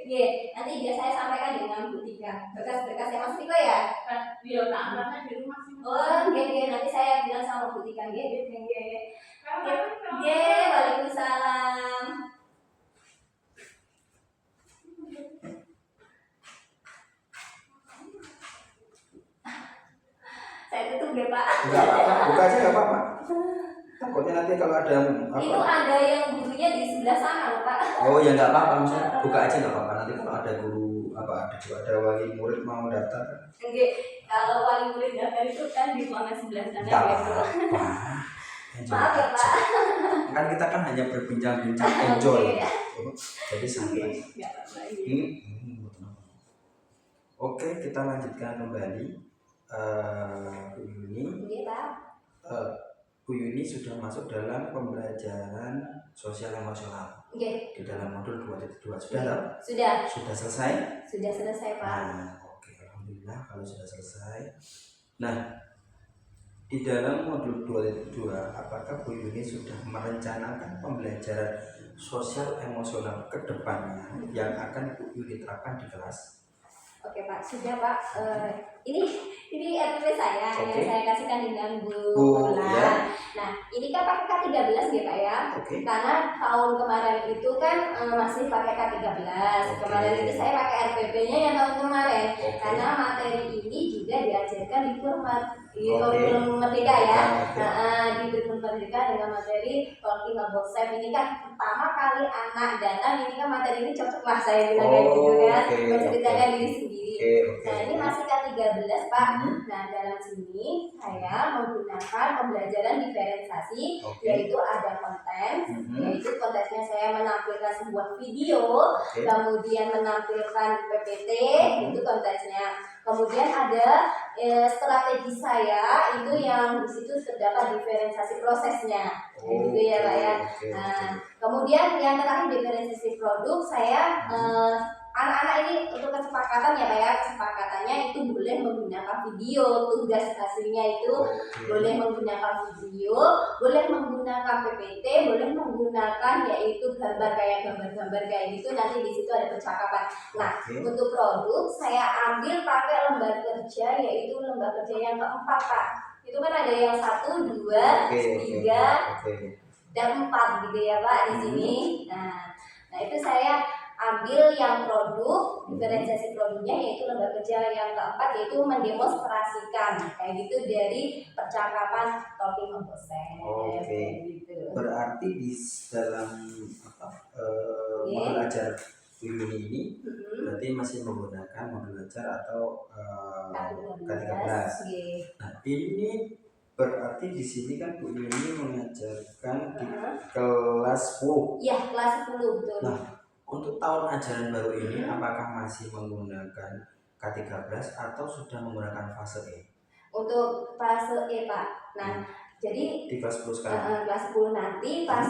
Iya, nanti biar saya sampaikan dengan Bu Tika. Berkas-berkas yang Mas Tiko ya. Dia tak pernah di rumah sih. Oh, nanti saya bilang sama Bu Tika. Waalaikumsalam. Saya tutup deh Pak. Enggak apa-apa, buka aja enggak apa-apa. Takutnya nanti kalau ada apa? Itu ada yang gurunya di sebelah sana loh Pak. Oh ya enggak apa-apa, maksudnya buka aja enggak apa-apa. Nanti kalau ada guru ada wali murid mau daftar. Enggak, kalau wali murid daftar itu kan di ruangan sebelah sana Enggak gitu. apa-apa. Maaf ya Pak. Kan kita kan hanya berbincang-bincang enjoy. Jadi santai. Oke, kita lanjutkan kembali. Bu Yuni. Iya Pak. Bu Yuni sudah masuk dalam pembelajaran sosial emosional. Di dalam modul 2.2 sudah? Sudah selesai? Sudah selesai Pak. Nah, oke, alhamdulillah kalau sudah selesai. Nah, di dalam modul 2.2 apakah Bu Yuni sudah merencanakan pembelajaran sosial emosional ke depannya yang akan Bu Yuni terapkan di kelas? Oke Pak, sudah Pak. Ini RP saya yang saya kasihkan dengan Bu Ulan. Ya. Nah, ini kan pakai K13 ya Pak ya. Karena tahun kemarin itu kan masih pakai K13. Kemarin itu saya pakai RPP-nya yang tahun kemarin. Karena materi ini juga diajarkan di Kurmat. Di kurikulum merdeka ya. Di kurikulum merdeka dengan materi Talking About Self ini kan pertama kali anak datang, ini kan materi ini cocok lah saya bilang kayak gitu kan, menceritakan diri sendiri. Nah ini masih K13 Pak. Nah dalam sini saya menggunakan pembelajaran diferensiasi, yaitu ada konten, yaitu kontennya saya menampilkan sebuah video, kemudian menampilkan PPT, itu kontennya. Kemudian ada strategi saya itu yang di situ terdapat diferensiasi prosesnya, gitu ya Pak ya. Nah, kemudian yang terakhir diferensiasi produk saya anak-anak ini untuk kesepakatan ya Pak ya, kesepakatannya itu boleh menggunakan video, tugas hasilnya itu boleh menggunakan video, boleh menggunakan PPT, boleh menggunakan yaitu gambar kayak gambar-gambar kayak gitu, nanti di situ ada percakapan. Nah, untuk produk saya ambil pakai lembar kerja, yaitu lembar kerja yang keempat Pak. Itu kan ada yang 1, 2, 3, dan 4 gitu ya Pak di sini. Nah itu saya ambil yang produk, diferensiasi produknya yaitu lembar kerja yang keempat, yaitu mendemonstrasikan kayak gitu dari percakapan Talking About Self. Gitu. Berarti di dalam modul ajar Bu Yuni ini berarti masih menggunakan modul ajar atau K13. Nah ini berarti di sini kan Bu Yuni mengajarkan di kelas 10. Iya, kelas 10 betul. Nah, untuk tahun ajaran baru ini apakah masih menggunakan K13 atau sudah menggunakan fase E? Untuk fase E Pak. Nah, jadi di kelas 10 sekarang. Kelas 10 nanti pas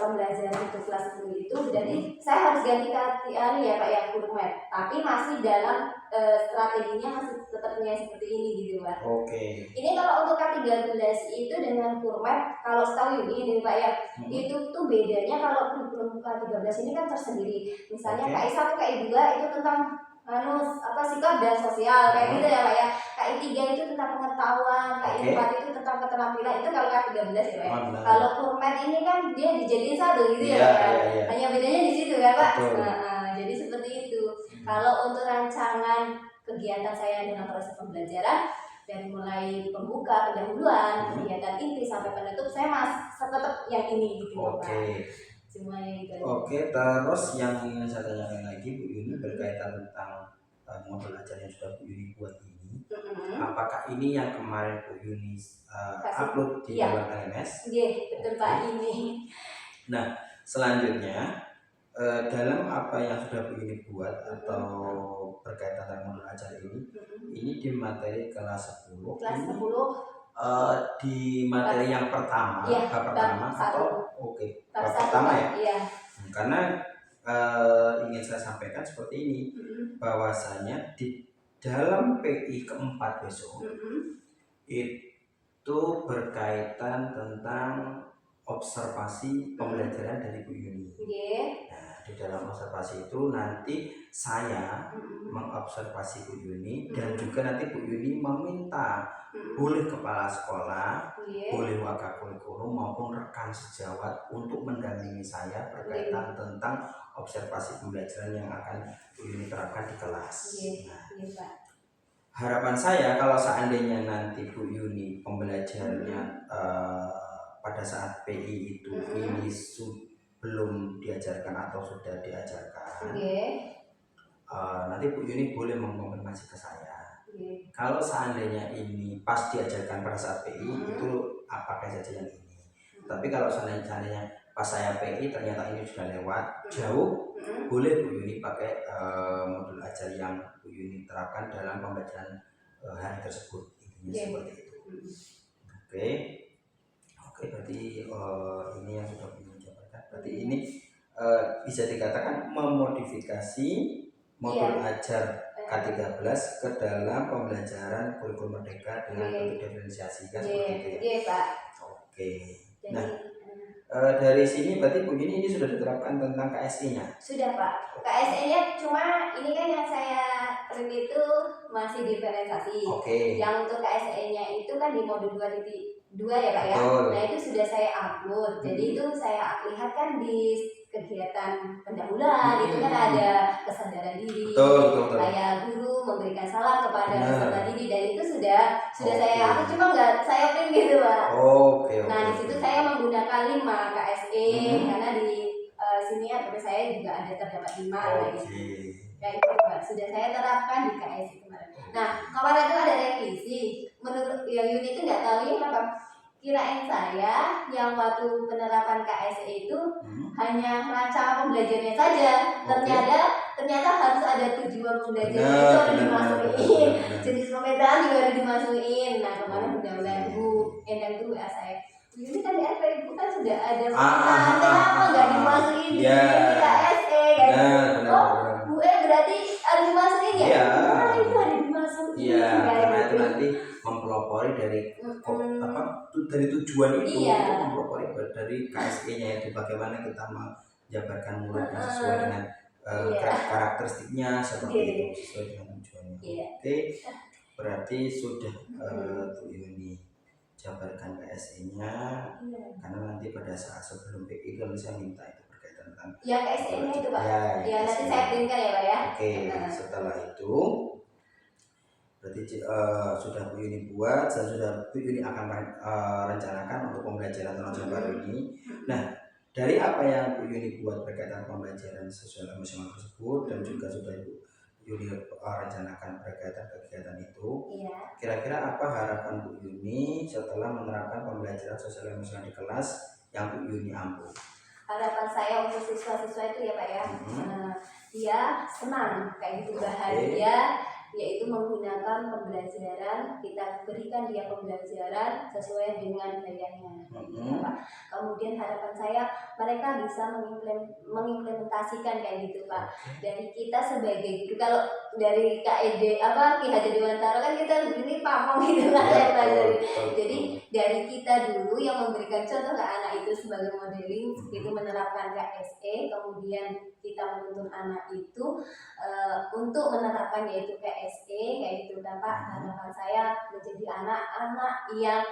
pembelajaran untuk kelas 10 itu jadi saya harus ganti ya Pak ya kurmet. Tapi masih dalam strateginya masih tetapnya seperti ini gitu Pak. Ini kalau untuk K13 itu dengan kurmet, kalau setahu ini Pak ya, itu tuh bedanya kalau kurikulum K13 ini kan tersendiri. Misalnya KI1, KI2 itu tentang sikap dan sosial kayak gitu ya Pak ya. KI3 itu tentang pengetahuan, KI4 itu tentang keterampilan, itu kalau K13 ya Pak ya. Kalau kurmet ini kan dia dijadiin satu gitu ya Pak. Hanya bedanya di situ ya Pak. Jadi seperti itu. Kalau untuk rancangan kegiatan saya dengan proses pembelajaran, dari mulai pembuka, pendahuluan, kegiatan inti sampai penutup saya tetap yang ini gitu loh Pak. Semuanya gitu. Oke, terus yang ingin saya tanyakan lagi Bu Yuni berkaitan tentang modul ajar yang sudah Bu Yuni buat ini. Apakah ini yang kemarin Bu Yuni upload di dalam LMS? Iya, betul Pak ini. Nah, selanjutnya dalam apa yang sudah Bu Yuni buat atau berkaitan dengan modul ajar ini di materi kelas 10. Kelas 10 di materi yang pertama, bab pertama atau bab pertama ya? Iya. Karena ingin saya sampaikan seperti ini, bahwasanya di dalam PI keempat besok itu berkaitan tentang observasi pembelajaran dari Bu Yuni. Nah, di dalam observasi itu nanti saya mengobservasi Bu Yuni dan juga nanti Bu Yuni meminta boleh kepala sekolah, boleh wakakurikulum maupun rekan sejawat untuk mendampingi saya berkaitan tentang observasi pembelajaran yang akan Bu Yuni terapkan di kelas. Nah, harapan saya kalau seandainya nanti Bu Yuni pembelajarannya pada saat PI itu ini belum diajarkan atau sudah diajarkan, nanti Bu Yuni boleh mengkonfirmasi ke saya. Kalau seandainya ini pas diajarkan pada saat PI itu apakah saja yang ini. Tapi kalau seandainya pas saya PI ternyata ini sudah lewat jauh, boleh Bu Yuni pakai modul ajar yang Bu Yuni terapkan dalam pembelajaran hari tersebut. Intinya seperti itu. Oke, berarti ini yang sudah Bu Yuni jabarkan. Berarti ini bisa dikatakan memodifikasi modul ajar K13 ke dalam pembelajaran kurikulum merdeka dengan bentuk diferensiasi kan seperti itu ya? Iya Pak. Oke. Nah, dari sini berarti Bu Yuni ini sudah diterapkan tentang KSE-nya? Sudah Pak. KSE-nya cuma ini kan yang saya print itu masih diferensiasi. Yang untuk KSE-nya itu kan di modul 2.2 ya Pak ya? Nah itu sudah saya upload. Jadi itu saya lihat kan di kegiatan pendahuluan itu kan ada kesadaran diri, kayak guru memberikan salam kepada peserta didik dan itu sudah saya upload cuma nggak saya print gitu Pak. Nah di situ saya menggunakan 5 KSE karena di sini RP saya juga ada terdapat 5 gitu. Kayak itu Pak, sudah saya terapkan di KSE kemarin. Nah kemarin itu ada revisi menurut yang Yuni itu nggak tahu ya apa. Kirain saya yang waktu penerapan KSE itu hanya rancangan pembelajarannya saja. Ternyata harus ada tujuan pembelajaran itu harus dimasukin. Jenis pemetaan juga harus dimasukin. Nah kemarin mudah-mudahan Bu Endang itu WA saya. Ini kan di RP Ibu kan sudah ada pemetaan. Kenapa nggak dimasukin di KSE? Bu berarti harus dimasukin ya? Nah itu harus dimasukin. Iya, karena itu nanti mempelopori dari dari tujuan itu untuk mempelopori dari KSE-nya itu bagaimana kita menjabarkan muridnya sesuai dengan karakteristiknya seperti itu sesuai dengan tujuannya. Oke, berarti sudah Bu Yuni jabarkan KSE-nya karena nanti pada saat sebelum PI itu saya minta itu berkaitan dengan KSE-nya itu Pak. Ya nanti saya printkan ya Pak ya. Oke, setelah itu berarti sudah Bu Yuni buat, sudah Bu Yuni akan rencanakan untuk pembelajaran tahun baru ini. Nah, dari apa yang Bu Yuni buat berkaitan pembelajaran sosial emosional tersebut dan juga sudah Bu Yuni rencanakan berkaitan kegiatan itu, kira-kira apa harapan Bu Yuni setelah menerapkan pembelajaran sosial emosional di kelas yang Bu Yuni ampuh? Harapan saya untuk siswa-siswa itu ya Pak ya, dia senang kayak gitu, bahagia, yaitu menggunakan pembelajaran, kita berikan dia pembelajaran sesuai dengan gayanya. Pak. Kemudian harapan saya mereka bisa mengimplementasikan kayak gitu Pak. Dari kita sebagai guru, kalau dari KED Ki Hajar Dewantara kan kita begini pamong gitu kan saya pelajari. Jadi dari kita dulu yang memberikan contoh ke anak itu sebagai modeling, itu menerapkan KSE, kemudian kita menuntun anak itu untuk menerapkan yaitu KSE kayak gitu kan Pak. Harapan saya menjadi anak-anak yang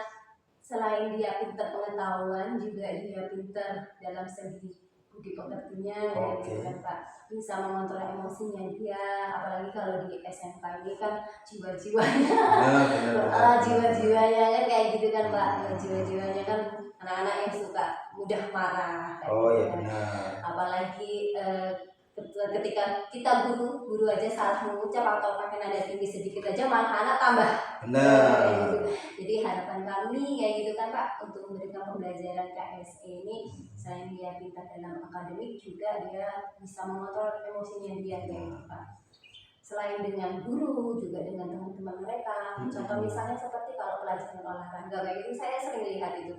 selain dia pintar pengetahuan juga dia pintar dalam segi budi pekertinya gitu kan Pak, bisa mengontrol emosinya dia, apalagi kalau di SMK ini kan jiwa-jiwanya jiwa-jiwanya kan kayak gitu kan Pak, jiwa-jiwanya kan anak-anak yang suka mudah marah kayak Oh gitu ya kan. benar. Apalagi ketika kita guru aja salah mengucap atau pakai nada tinggi sedikit aja malah anak tambah Benar. kayak gitu. Jadi harapan kami kayak gitu kan Pak, untuk memberikan pembelajaran KSE ini selain dia pintar dalam akademik juga dia bisa mengontrol emosinya dia kayak gitu Pak. Selain dengan guru juga dengan teman-teman mereka. Contoh misalnya seperti kalau pelajaran olahraga kayak gitu saya sering lihat itu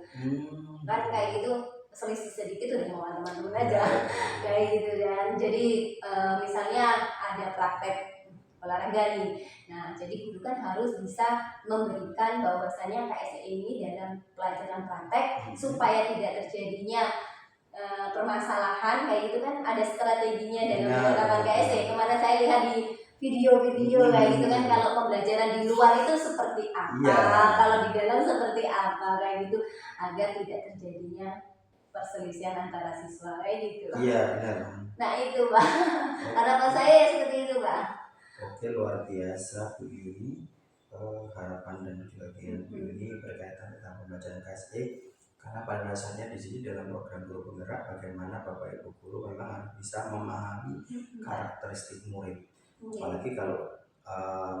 kan kayak gitu selisih sedikit udah mau teman-teman aja kayak gitu kan. Jadi misalnya ada praktek olahraga nih, nah jadi guru kan harus bisa memberikan bahwasannya KSE ini dalam pelajaran praktek supaya tidak terjadinya permasalahan kayak gitu kan, ada strateginya dalam penerapan KSE. Kemana saya lihat di video-video kayak gitu kan, kalau pembelajaran di luar itu seperti apa, kalau di dalam seperti apa kayak gitu, agar tidak terjadinya perselisihan antara siswa kayak gitu. Iya benar. Nah itu Pak, harapan saya ya seperti itu Pak. Oke, luar biasa Bu Yuni. Harapan dan juga keinginan Bu Yuni berkaitan tentang pembelajaran KSE, karena pada dasarnya di sini dalam program guru penggerak bagaimana Bapak Ibu guru memang harus bisa memahami karakteristik murid. Apalagi kalau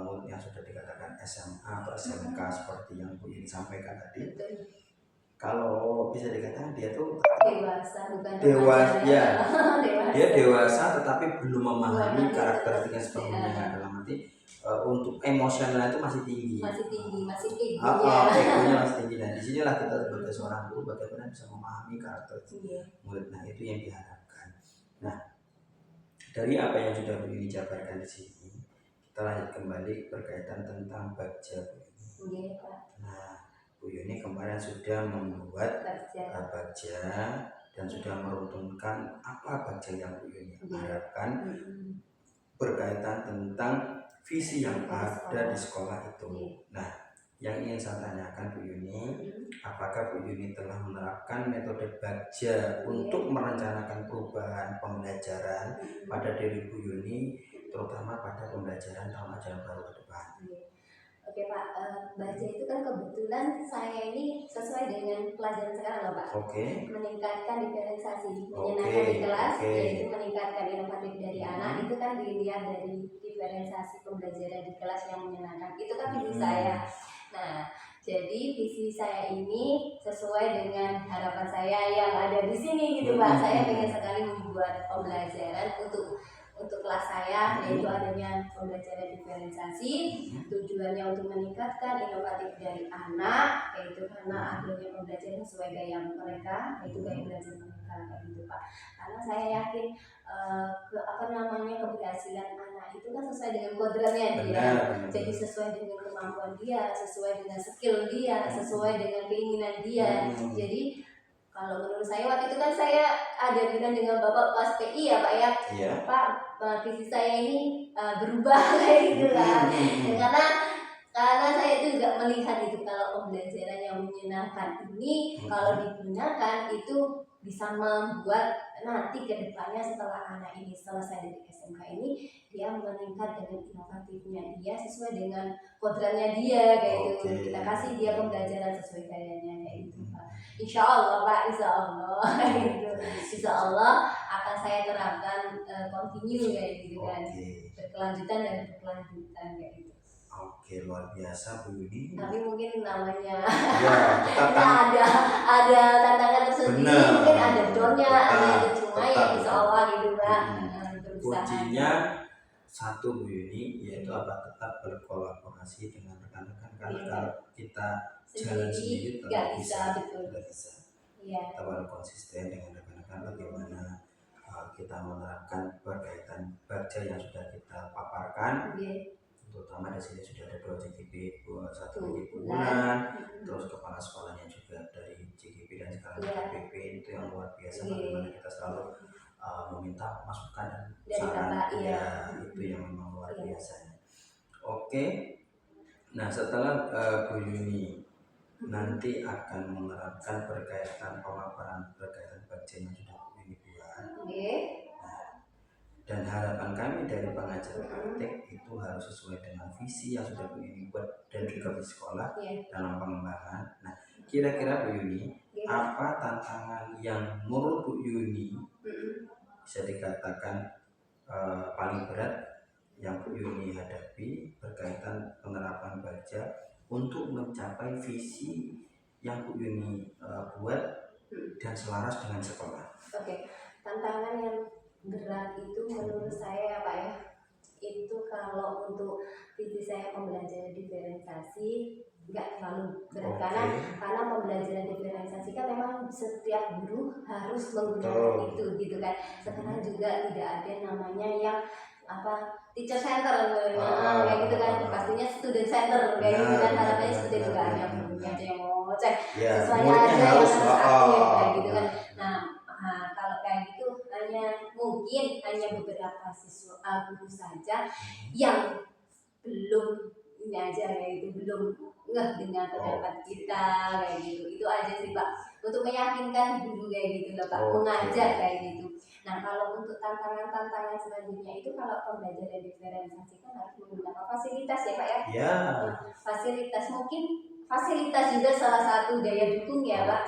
murid yang sudah dikatakan SMA atau SMK seperti yang Bu Yuni sampaikan tadi. Kalau bisa dikatakan dia tuh dewasa, bukan dewasa ya. Dia dewasa. dewasa tetapi belum memahami karakteristiknya sepenuhnya. Dalam arti untuk emosionalnya itu masih tinggi, masih egonya masih tinggi. Dan disinilah kita sebagai seorang guru bagaimana bisa memahami karakteristik murid. Nah itu yang diharapkan. Nah dari apa yang sudah Bu Yuni jabarkan di sini, kita lanjut kembali berkaitan tentang bagja Bu Yuni. Nah Bu Yuni kemarin sudah membuat bagja dan sudah meruntunkan apa bagja yang Bu Yuni harapkan berkaitan tentang visi yang ada di sekolah itu. Nah, yang ingin saya tanyakan Bu Yuni, apakah Bu Yuni telah menerapkan metode bagja untuk merencanakan perubahan pembelajaran pada diri Bu Yuni, terutama pada pembelajaran tahun ajaran baru ke depan? Oke Pak, bagja itu kan kebetulan saya ini sesuai dengan pelajaran sekarang loh Pak. Meningkatkan diferensiasi, menyenangkan di kelas, yaitu meningkatkan inovatif dari anak, itu kan dilihat dari diferensiasi pembelajaran di kelas yang menyenangkan. Itu kan visi saya. Nah, jadi visi saya ini sesuai dengan harapan saya yang ada di sini gitu Pak. Saya ingin sekali membuat pembelajaran untuk kelas saya, yaitu adanya pembelajaran diferensiasi, tujuannya untuk meningkatkan inovatif dari anak, yaitu karena adanya pembelajaran sesuai gaya mereka, yaitu gaya belajar mereka kayak gitu Pak. Karena saya yakin keberhasilan anak itu kan sesuai dengan kodratnya dia, jadi sesuai dengan kemampuan dia, sesuai dengan skill dia, sesuai dengan keinginan dia. Jadi kalau menurut saya waktu itu kan saya ada bilang dengan Bapak pas PI ya Pak ya, Pak visi saya ini berubah kayak gitu kan. Karena saya itu juga melihat itu kalau pembelajaran yang menyenangkan ini kalau digunakan itu bisa membuat nanti kedepannya setelah anak ini selesai dari SMK ini dia meningkat dengan inovatifnya dia sesuai dengan kodratnya dia kayak gitu. Kita kasih dia pembelajaran sesuai gayanya kayak gitu Pak. Insya Allah Pak, Insya Allah gitu. Insya Allah akan saya terapkan continue kayak gitu kan, berkelanjutan dan berkelanjutan kayak gitu. Oke, luar biasa Bu Yuni. Tapi mungkin namanya ya, ada tantangan tersendiri, mungkin ada downnya, ada cuma ya Insya Allah gitu Pak. Kuncinya satu Bu Yuni, yaitu tetap berkolaborasi dengan rekan-rekan, karena kalau kita jalan sendiri nggak bisa, betul. Kita harus konsisten dengan rekan-rekan bagaimana kita menerapkan berkaitan bagja yang sudah kita paparkan. Terutama di sini sudah ada 2 JGP, 1 JGP bulan, terus kepala sekolahnya juga dari JGP dan sekarang JGP, itu yang luar biasa. Bagaimana kita selalu meminta masukan dan saran, itu yang memang luar biasa. Oke, nah setelah Bu Yuni nanti akan menerapkan berkaitan pemaparan berkaitan bagja yang sudah Bu Yuni buat, Dan harapan kami dari pengajar praktek itu harus sesuai dengan visi yang sudah Bu Yuni buat dan juga di sekolah dalam pengembangan. Nah, kira-kira Bu Yuni, apa tantangan yang menurut Bu Yuni bisa dikatakan paling berat yang Bu Yuni hadapi berkaitan penerapan baja untuk mencapai visi yang Bu Yuni buat dan selaras dengan sekolah? Oke, tantangan yang berat itu menurut saya Pak ya, itu kalau untuk visi saya pembelajaran diferensiasi nggak terlalu berat, karena pembelajaran diferensiasi kan memang setiap guru harus menggunakan itu gitu kan. Sekarang juga tidak ada namanya yang teacher center kayak gitu kan, pastinya student center kayak gitu kan. Harapannya student juga hanya gurunya aja yang mau ngecek sesuai aja yang harus aktif kayak gitu kan. Nah, kalau kayak gitu mungkin hanya beberapa siswa guru saja yang belum ini aja kayak gitu, belum ngeh dengan pendapat kita kayak gitu. Itu aja sih Pak, untuk meyakinkan guru kayak gitu loh Pak, mengajar kayak gitu. Nah, kalau untuk tantangan selanjutnya itu kalau pembelajaran diferensiasi kan harus menggunakan fasilitas ya Pak ya. Fasilitas, mungkin fasilitas juga salah satu daya dukung ya Pak.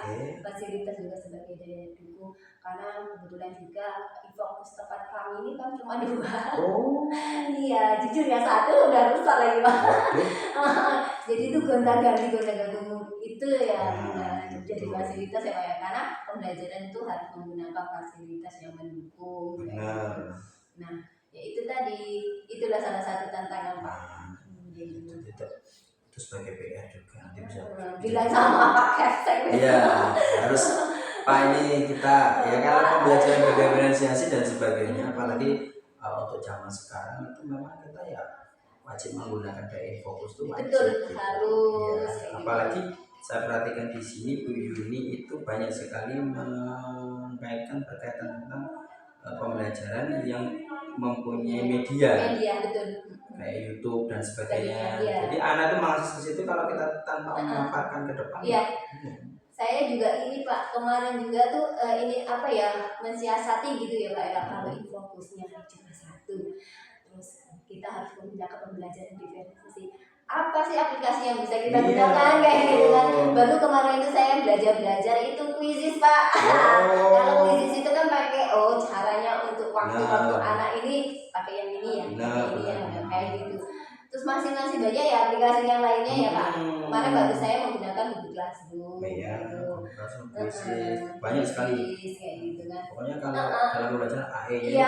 Fasilitas juga sebagai daya dukung, karena kebetulan juga fokus tempat kami ini kan cuma 2. Iya, jujur ya, 1 udah rusak lagi Pak. Jadi itu gonta-ganti itu ya. Jadi fasilitas ya Pak ya, karena pembelajaran itu harus menggunakan fasilitas yang mendukung. Nah, ya itu tadi, itulah salah satu tantangan Pak. Itu sebagai PR juga nanti bisa bilang sama Pak Kevin. Iya, harus Pak ini kita ya kalau pembelajaran diferensiasi dan sebagainya, apalagi untuk zaman sekarang itu memang kita ya wajib menggunakan daya fokus itu wajib. Betul, harus. Apalagi saya perhatikan di sini Bu Yuni itu banyak sekali mengaitkan berkaitan tentang pembelajaran yang mempunyai media. Betul. Kayak YouTube dan sebagainya. Jadi anak itu mengakses ke situ kalau kita tanpa memaparkan ke depan. Saya juga ini Pak, kemarin juga tuh ini mensiasati gitu ya Pak ya, kalau fokusnya cuma 1. Terus kita harus menggunakan pembelajaran diferensiasi. Apa sih aplikasi yang bisa kita gunakan kayak gitu kan. Baru kemarin itu saya belajar itu Quizizz Pak. Kalau Quizizz itu kan pakai caranya untuk waktu anak ini pakai yang ini ya, kayak gitu. Terus masih banyak ya aplikasi yang lainnya ya Pak. Kemarin baru saya menggunakan Google Classroom gitu. Banyak sekali kayak gitu kan. Pokoknya kalau dalam pembelajaran AE-nya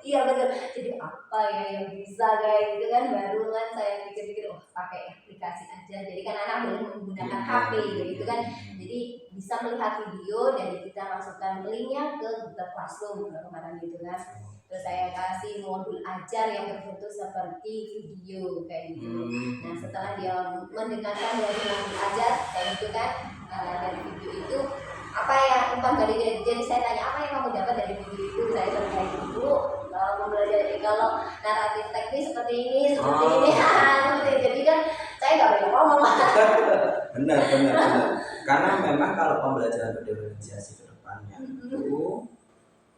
iya betul. Jadi apa ya yang bisa kayak gitu kan, baru kan saya pikir-pikir pakai aplikasi aja. Jadi kan anak boleh menggunakan HP gitu kan. Jadi bisa melihat video dan kita masukkan linknya ke Google Classroom kemarin gitu kan. Terus saya kasih modul ajar yang berbentuk seperti video kayak gitu. Nah, setelah dia mendengarkan dari modul ajar kayak gitu kan, dari video itu apa yang jadi saya tanya apa yang kamu dapat dari video itu, saya suruh kayak gitu. Mempelajari kalau naratif teknis seperti ini. Jadi kan saya nggak banyak ngomong. Benar. Karena memang kalau pembelajaran diferensiasi ke depannya itu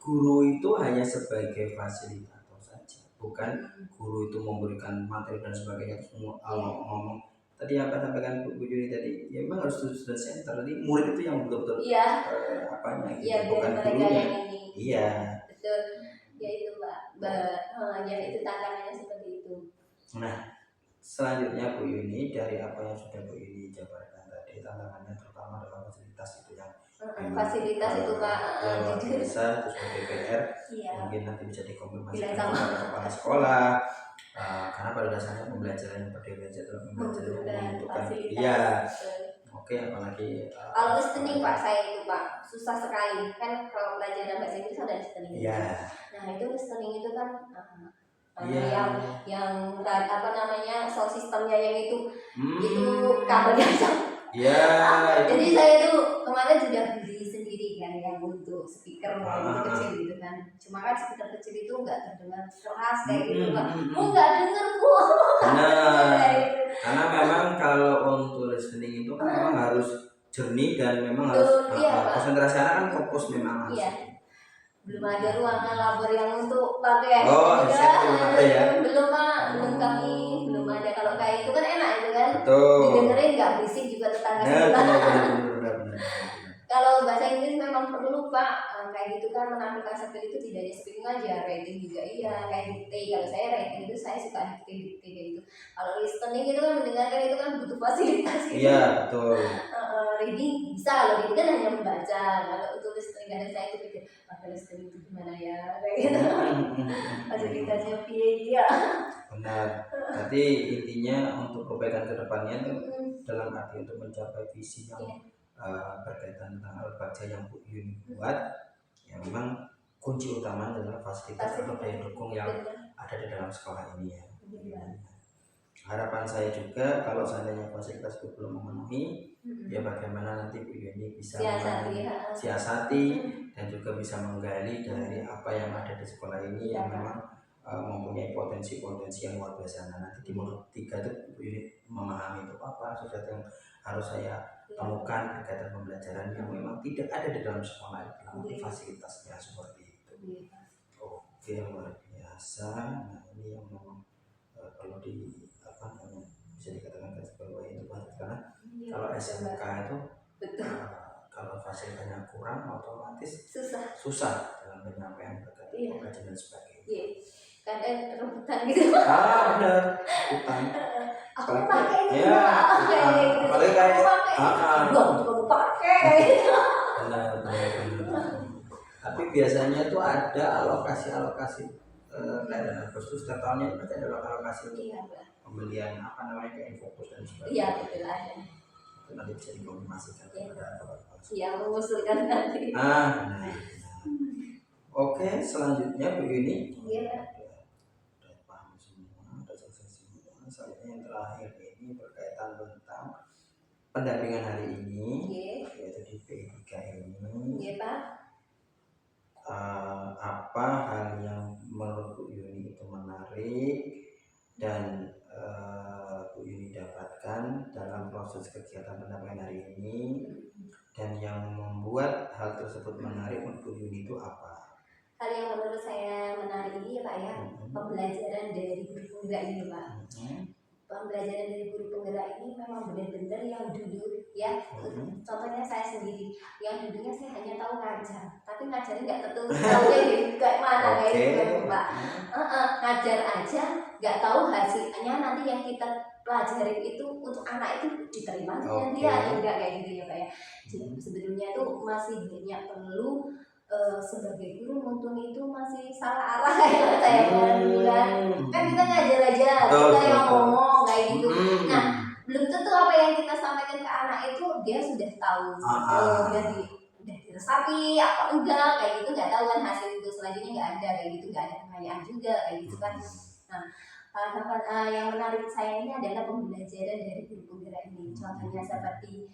guru itu hanya sebagai fasilitator saja, bukan guru itu memberikan materi dan sebagainya. Ngomong tadi apa sampaikan Bu Yuni tadi, ya memang harus student center. Jadi murid itu yang betul-betul bukan gurunya. Betul. Ya itu Mbak. Ya itu tantangannya seperti itu. Nah, selanjutnya Bu Yuni, dari apa yang sudah Bu Yuni jabarkan tadi, tantangannya terutama dalam fasilitas itu yang fasilitas itu Pak, bisa terus DPR mungkin nanti bisa dikonfirmasi kepada kepala sekolah, karena pada dasarnya pembelajaran yang berdiferensiasi adalah pembelajaran yang membutuhkan apalagi kalau listening Pak, saya itu Pak susah sekali kan. Kalau pelajaran bahasa Inggris ada listening. Nah itu listening itu kan yang sound systemnya yang itu kabelnya jadi saya tuh kemarin sudah beli sendiri kan yang untuk speaker kecil gitu kan. Cuma kan speaker kecil itu nggak terdengar keras kayak gitu Pak. Nggak dengar Bu. Karena memang kalau untuk listening itu kan memang harus jernih dan memang harus konsentrasi anak kan fokus memang harus. belum ada ruangan labor yang untuk pakai Oh, juga. headset belum ada ya? Belum Pak, belum kami belum ada. Kalau kayak itu kan enak itu kan, Betul. didengerin nggak berisik juga tetangga Nah, sebelah. benar. Kalau bahasa Inggris memang perlu Pak. Kayak gitu kan, menampilkan skill itu tidak hanya speaking aja, writing juga iya, kayak dikte. Kalau saya writing itu saya suka dikte kayak gitu. Kalau listening itu kan mendengarkan itu kan butuh fasilitas gitu. Iya, betul. Reading bisa, kalau reading kan hanya membaca. Kalau untuk listening kadang saya itu pikir pakai listening itu gimana ya kayak gitu. Fasilitasnya piye ya. Benar. Jadi intinya untuk perbaikan kedepannya itu dalam arti untuk mencapai visi yang berkaitan tentang alat baja yang Bu Yuni buat, ya memang kunci utama adalah fasilitas atau daya dukung yang ada di dalam sekolah ini ya. Harapan saya juga kalau seandainya fasilitas itu belum memenuhi, ya bagaimana nanti Bu Yuni bisa siasati dan juga bisa menggali dari apa yang ada di sekolah ini yang memang mempunyai potensi-potensi yang luar biasa. Nah, nanti di modul 3 itu Bu Yuni memahami itu apa sesuatu yang harus saya temukan berkaitan pembelajaran yang memang tidak ada di dalam sekolah, nanti fasilitasnya seperti itu. Oke, luar biasa. Nah, ini yang memang perlu di apa namanya bisa dikatakan garis bawahi itu karena kalau SMK itu kalau fasilitasnya kurang otomatis susah dalam penyampaian berkaitan kajian dan sebagainya. Kadang rebutan gitu. Benar, rebutan. Aku pakai ini ya, apalagi kayak kamu pakai. Benar. Tapi biasanya tuh ada alokasi kayak dana khusus setiap tahunnya itu ada alokasi pembelian apa namanya kayak Infocus dan sebagainya. Iya betul ada. Itu nanti bisa dikonfirmasikan kepada bapak-bapak. Iya mengusulkan nanti. Nah. Oke, selanjutnya Bu Yuni. Iya. Udah paham semua, udah selesai semua. Selanjutnya yang terakhir ini berkaitan tentang pendampingan hari ini, yaitu di P3 ini. Iya Pak. Apa hal yang menurut Bu Yuni itu menarik dan Bu Yuni dapatkan dalam proses kegiatan pendampingan hari ini, dan yang membuat hal tersebut menarik menurut Bu Yuni itu apa? Hal yang menurut saya menarik ini ya Pak ya, pembelajaran dari guru penggerak ini Pak. Pembelajaran dari guru penggerak ini memang benar-benar yang dulu ya, contohnya saya sendiri, yang dulunya saya hanya tahu ngajar, tapi ngajarnya nggak tahu kayak mana kayak gitu Pak. Ngajar aja nggak tahu hasilnya nanti yang kita pelajarin itu untuk anak itu diterima dia atau enggak kayak gitu ya Pak ya. Jadi sebetulnya itu masih banyak perlu sebagai guru mumpung itu masih salah arah kayak saya kan kita ngajar aja, kita yang ngomong kayak gitu. Nah belum tentu apa yang kita sampaikan ke anak itu dia sudah tahu, udah diresapi apa enggak kayak gitu, nggak tahu kan hasil itu selanjutnya nggak ada kayak gitu, nggak ada pengayaan juga kayak gitu kan. Nah yang menarik saya ini adalah pembelajaran dari guru penggerak ini. Contohnya seperti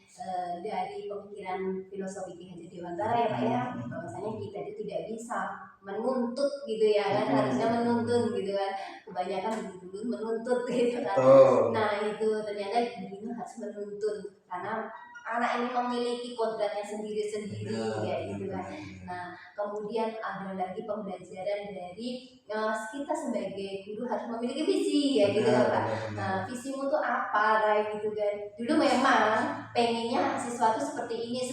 dari pemikiran filosofi Ki Hajar Dewantara ya Pak ya, bahwasanya kita itu tidak bisa menuntut gitu ya kan, harusnya menuntun gitu kan. Kebanyakan dulu menuntut gitu kan. Nah itu ternyata guru harus menuntun karena anak ini memiliki kodratnya sendiri-sendiri kayak gitu kan. Nah kemudian ada lagi pembelajaran dari kita sebagai guru harus memiliki visi ya gitu kan Pak. Nah visimu tuh apa kayak gitu kan. Dulu memang pengennya sesuatu seperti ini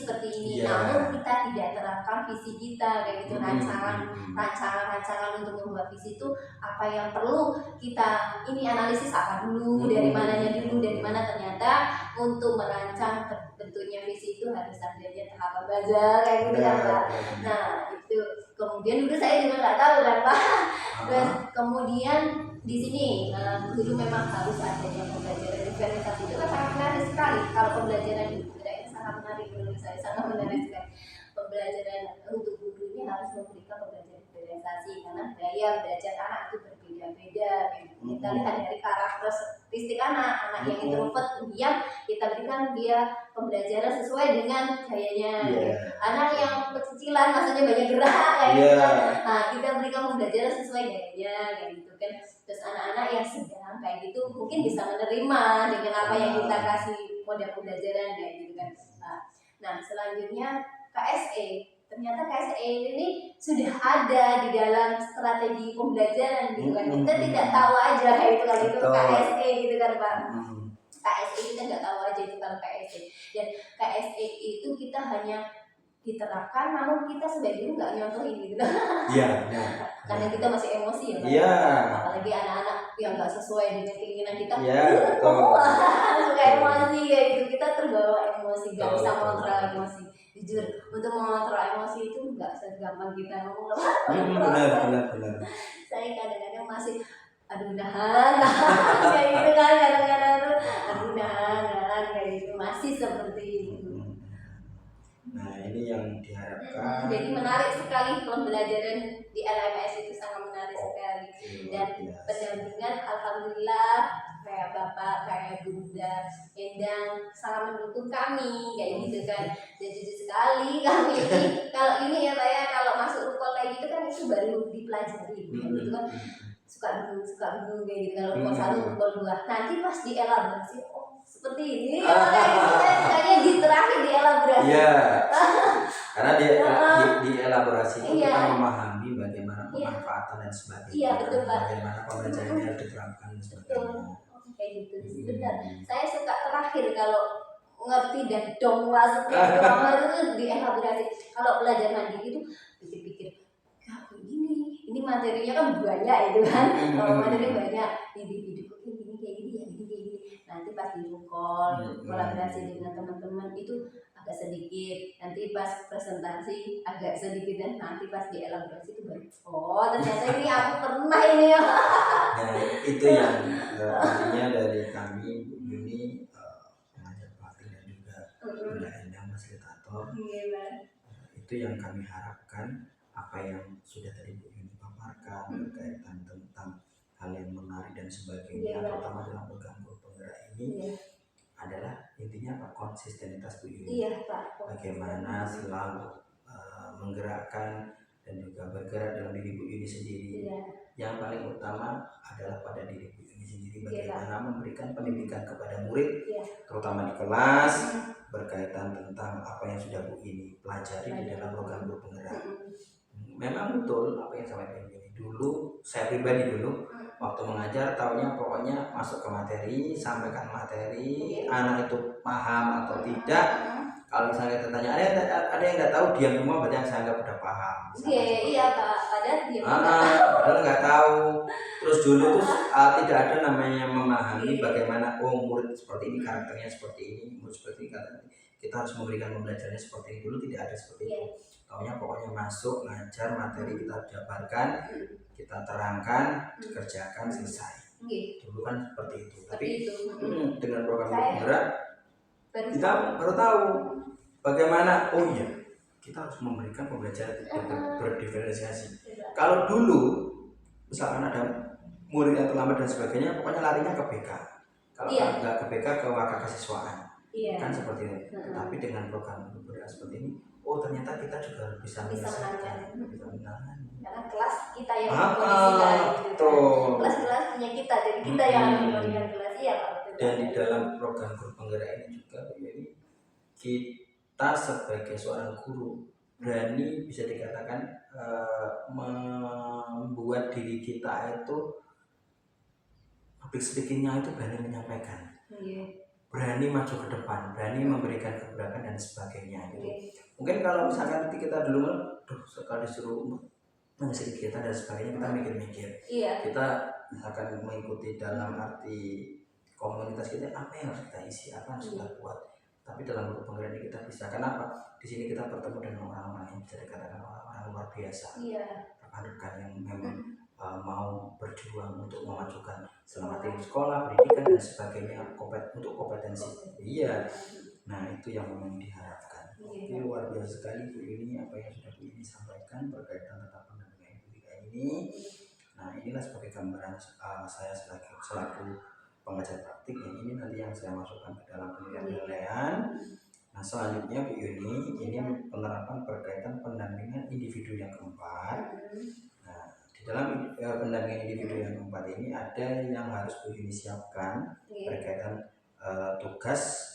namun kita tidak terapkan visi kita kayak gitu. Rancangan untuk membuat visi itu apa yang perlu kita ini analisis apa dulu, dari mananya dulu, dari mana ternyata untuk merancang bentuknya visi itu harus adanya tahap belajar kayak gitu kan Pak. Nah itu kemudian dulu saya juga nggak tahu kan Pak. Terus kemudian di sini guru memang harus adanya pembelajaran diferensiasi, itu kan sangat menarik sekali. Kalau pembelajaran di budaya ini sangat menarik menurut saya, sangat menarik sekali. Pembelajaran untuk guru ini harus memberikan pembelajaran diferensiasi karena daya belajar anak itu berbeda-beda. Kita lihat dari karakteristik anak yang introvert, kemudian kita berikan dia pembelajaran sesuai dengan gayanya. Anak yang kecicilan maksudnya banyak gerak kayak gitu. Nah kita berikan pembelajaran sesuai gayanya kayak gitu kan. Terus anak-anak yang sedang kayak gitu mungkin bisa menerima dengan apa yang kita kasih model pembelajaran kayak gitu kan. Nah selanjutnya KSE ternyata KSE ini sudah ada di dalam strategi pembelajaran gitu kan. Kita tidak tahu aja itu kan itu Betul. KSE gitu kan Pak. Hmm. KSE kita nggak tahu aja itu kalau KSE, dan KSE itu kita hanya diterapkan namun kita sebagai guru nggak nyontohin gitu. Iya. Karena kita masih emosi ya Pak. Iya. Apalagi anak-anak yang nggak sesuai dengan keinginan kita. Iya, betul. Suka emosi kayak gitu, kita terbawa emosi, nggak bisa Betul. mengontrol emosi. Jujur, untuk mengontrol emosi itu nggak segampang kita ngomong. Benar. Saya kadang-kadang masih aduh nahan kayak gitu kan, kadang-kadang tuh aduh nahan kayak gitu, masih seperti itu. Nah ini yang diharapkan. Jadi menarik sekali pembelajaran di LMS itu, sangat menarik sekali. Dan pendampingan alhamdulillah kayak Bapak, kayak Bunda Endang sangat mendukung kami kayak gitu kan. Dan jujur sekali kami ini kalau ini ya Pak ya, kalau masuk rukol kayak gitu kan itu baru dipelajari gitu kan. Suka bingung kayak gitu kalau rukol 1, rukol 2. Nanti pas dielaborasi seperti ini kayaknya di terakhir dielaborasi. Iya. Karena di elaborasi itu kita memahami bagaimana pemanfaatan dan sebagainya. Iya betul Pak. Bagaimana pembelajaran yang harus diterapkan dan sebagainya. Kayak gitu benar. Saya suka terakhir kalau ngerti dan dong maksudnya itu dielaborasi. Kalau belajar mandiri itu pikir-pikir ya ini materinya kan banyak itu kan. Materi banyak individu kayak gini nanti pas di rukol kolaborasi dengan teman-teman itu agak sedikit, nanti pas presentasi agak sedikit, dan nanti pas di elaborasi itu baru ternyata ini aku pernah ini ya. Nah itu yang artinya dari kami Bu Yuni pengajar praktik dan juga Bunda Endang fasilitator. Itu yang kami harapkan, apa yang sudah tadi Bu Yuni paparkan berkaitan tentang hal yang menarik dan sebagainya, terutama dalam program guru penggerak ini adalah intinya Pak, konsistenitas Bu Yuni. Iya Pak. Bagaimana selalu menggerakkan dan juga bergerak dalam diri Bu Yuni sendiri. Yang paling utama adalah pada diri Bu Yuni sendiri, bagaimana memberikan pendidikan kepada murid, terutama di kelas, berkaitan tentang apa yang sudah Bu Yuni pelajari di dalam program guru penggerak. Memang betul apa yang saya sampaikan ini. Dulu saya pribadi waktu mengajar taunya pokoknya masuk ke materi, sampaikan materi, anak itu paham atau tidak. Kalau misalnya kita tanya ada yang nggak tahu, diam semua, berarti yang saya anggap udah paham. Iya Pak, padahal diam. Padahal nggak tahu. Terus dulu tuh tidak ada namanya memahami bagaimana murid seperti ini, karakternya seperti ini, murid seperti ini, kita harus memberikan pembelajarannya seperti ini. Dulu tidak ada seperti itu. Taunya pokoknya masuk, ngajar, materi kita jabarkan, kita terangkan, kerjakan, selesai. Dulu kan seperti itu. Tapi dengan program penggerak kita baru tahu bagaimana kita harus memberikan pembelajaran berdiferensiasi. Kalau dulu misalkan ada murid yang terlambat dan sebagainya, pokoknya larinya ke BK. Kalau nggak ke BK, ke wakil kesiswaan. Kan seperti itu. Tapi dengan program penggerak seperti ini, ternyata kita juga bisa menangani. Karena kelas kita yang mengkondisikan gitu. Kelas-kelas punya kita, jadi kita yang mengkondisikan kelas. Iya Pak. Dan di dalam program guru penggerak ini juga kita sebagai seorang guru berani, bisa dikatakan membuat diri kita itu public speaking-nya itu berani menyampaikan. Berani maju ke depan, berani memberikan gebrakan dan sebagainya gitu. Mungkin kalau misalkan nanti kita dulu sekali disuruh mengisi kegiatan dan sebagainya, kita mikir-mikir. Kita misalkan mengikuti dalam arti komunitas kita, apa yang harus kita isi, apa yang harus kita buat. Tapi dalam guru penggerak ini kita bisa. Kenapa? Di sini kita bertemu dengan orang-orang yang bisa dikatakan orang-orang luar biasa. Rekan-rekan yang memang mau berjuang untuk memajukan selama di sekolah, pendidikan dan sebagainya, untuk kompetensi. Nah itu yang memang diharapkan. Ini luar biasa sekali Bu Yuni, apa yang sudah Bu Yuni sampaikan berkaitan tentang pendampingan ini. Nah inilah sebagai gambaran saya selaku pengajar praktik, yang ini nanti yang saya masukkan ke dalam penilaian. Nah selanjutnya Bu Yuni, ini penerapan berkaitan pendampingan individu yang keempat. Nah di dalam pendampingan individu yang keempat ini ada yang harus Bu Yuni siapkan berkaitan tugas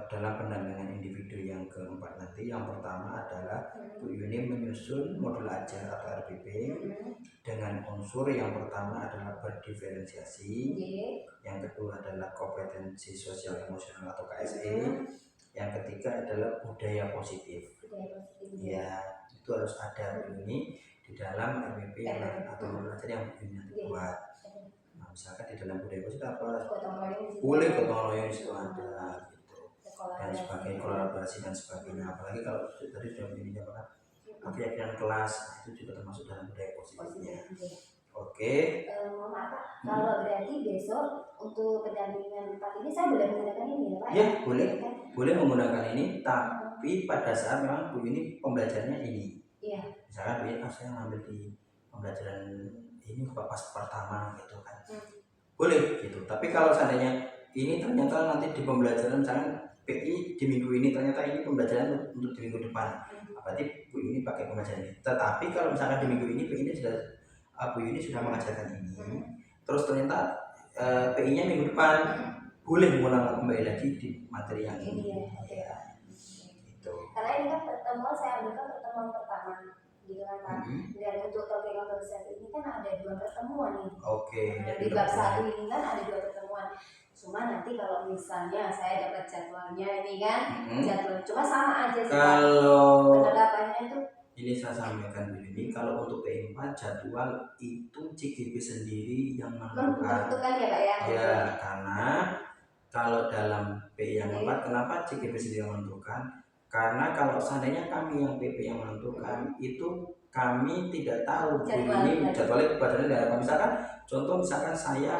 dalam pendampingan individu yang keempat nanti, yang pertama adalah Bu Yuni menyusun modul ajar atau RPP dengan unsur yang pertama adalah berdiferensiasi, yang kedua adalah kompetensi sosial emosional atau KSE, yang ketiga adalah budaya positif. Ya, itu harus ada Bu Yuni di dalam RPP atau modul ajar yang Bu Yuni nanti buat. Nah, misalkan di dalam budaya positif apa? Boleh gotong royong di situ ada. Dan sebagai kolaborasi dan sebagainya, apalagi kalau tadi sudah begini apa kegiatan kelas itu juga termasuk dalam budaya positifnya. Oke. Maaf Pak, kalau berarti besok untuk pendampingan 4 ini saya boleh menggunakan ini ya Pak? Ya boleh, boleh menggunakan ini, tapi pada saat memang Bu ini pembelajarannya ini. Iya. Misalkan Bu ini saya ngambil di pembelajaran ini pas pertama gitu kan, boleh gitu. Tapi kalau seandainya ini ternyata nanti di pembelajaran misalkan PI di minggu ini ternyata ini pembelajaran untuk di minggu depan, berarti Bu ini pakai pembelajaran ini. Tetapi kalau misalkan di minggu ini PI ini sudah Bu ini sudah mengajarkan ini, terus ternyata PI-nya minggu depan, boleh mengulang kembali lagi di materi yang ini. Ya, gitu. Karena ini kan pertemuan saya ambil kan pertemuan pertama, gitu kan Pak. Dan untuk topik konversi ini kan ada 2 pertemuan nih. Oke. Di bab 1 ini kan ada 2 pertemuan. Cuma nanti kalau misalnya saya dapat jadwalnya ini kan, jadwal cuma sama aja sih. Kalau penerapannya itu ini saya sampaikan dulu ini, kalau untuk P4 jadwal itu CGP sendiri yang menentukan. Ya Pak ya? Ya, karena kalau dalam P yang 4, kenapa CGP sendiri yang menentukan? Karena kalau seandainya kami yang PP yang menentukan, itu kami tidak tahu ini jadwalnya kepadanya dari apa. Misalkan contoh misalkan saya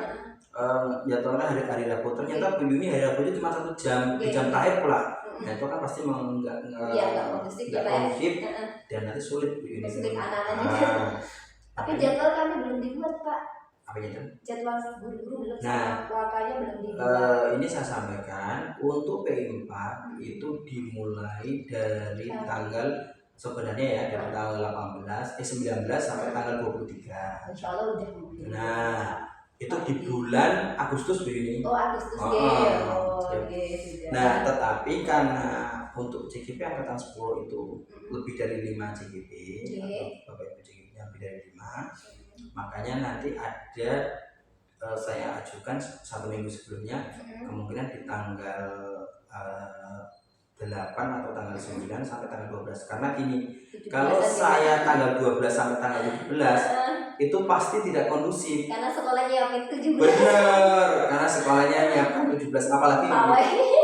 jadwalnya hari Rabu, ternyata Bu Yuni hari Rabu itu cuma 1 jam, di jam terakhir pula. Nah itu kan pasti nggak kondusif dan nanti sulit Bu Yuni. Sulit anak-anak. Tapi jadwal kami belum dibuat Pak. Apa itu? Jadwal guru-guru belum, sama kuapanya belum dibuat. Ini saya sampaikan untuk P4 itu dimulai dari tanggal sebenarnya ya dari tanggal 19 sampai tanggal 23. Insya Allah udah. Nah itu di bulan Agustus Bu Yuni. Oh Agustus Nah tetapi karena untuk CGP angkatan 10 itu lebih dari 5 CGP, Bapak Ibu CGP lebih dari 5, makanya nanti ada saya ajukan 1 minggu sebelumnya, kemungkinan di tanggal 8 atau tanggal 9 sampai tanggal 12. Karena gini, kalau saya tanggal 12 sampai tanggal 17 itu pasti tidak kondusif. Karena sekolahnya nyiapin 17. Bener, karena sekolahnya nyiapkan 17, apalagi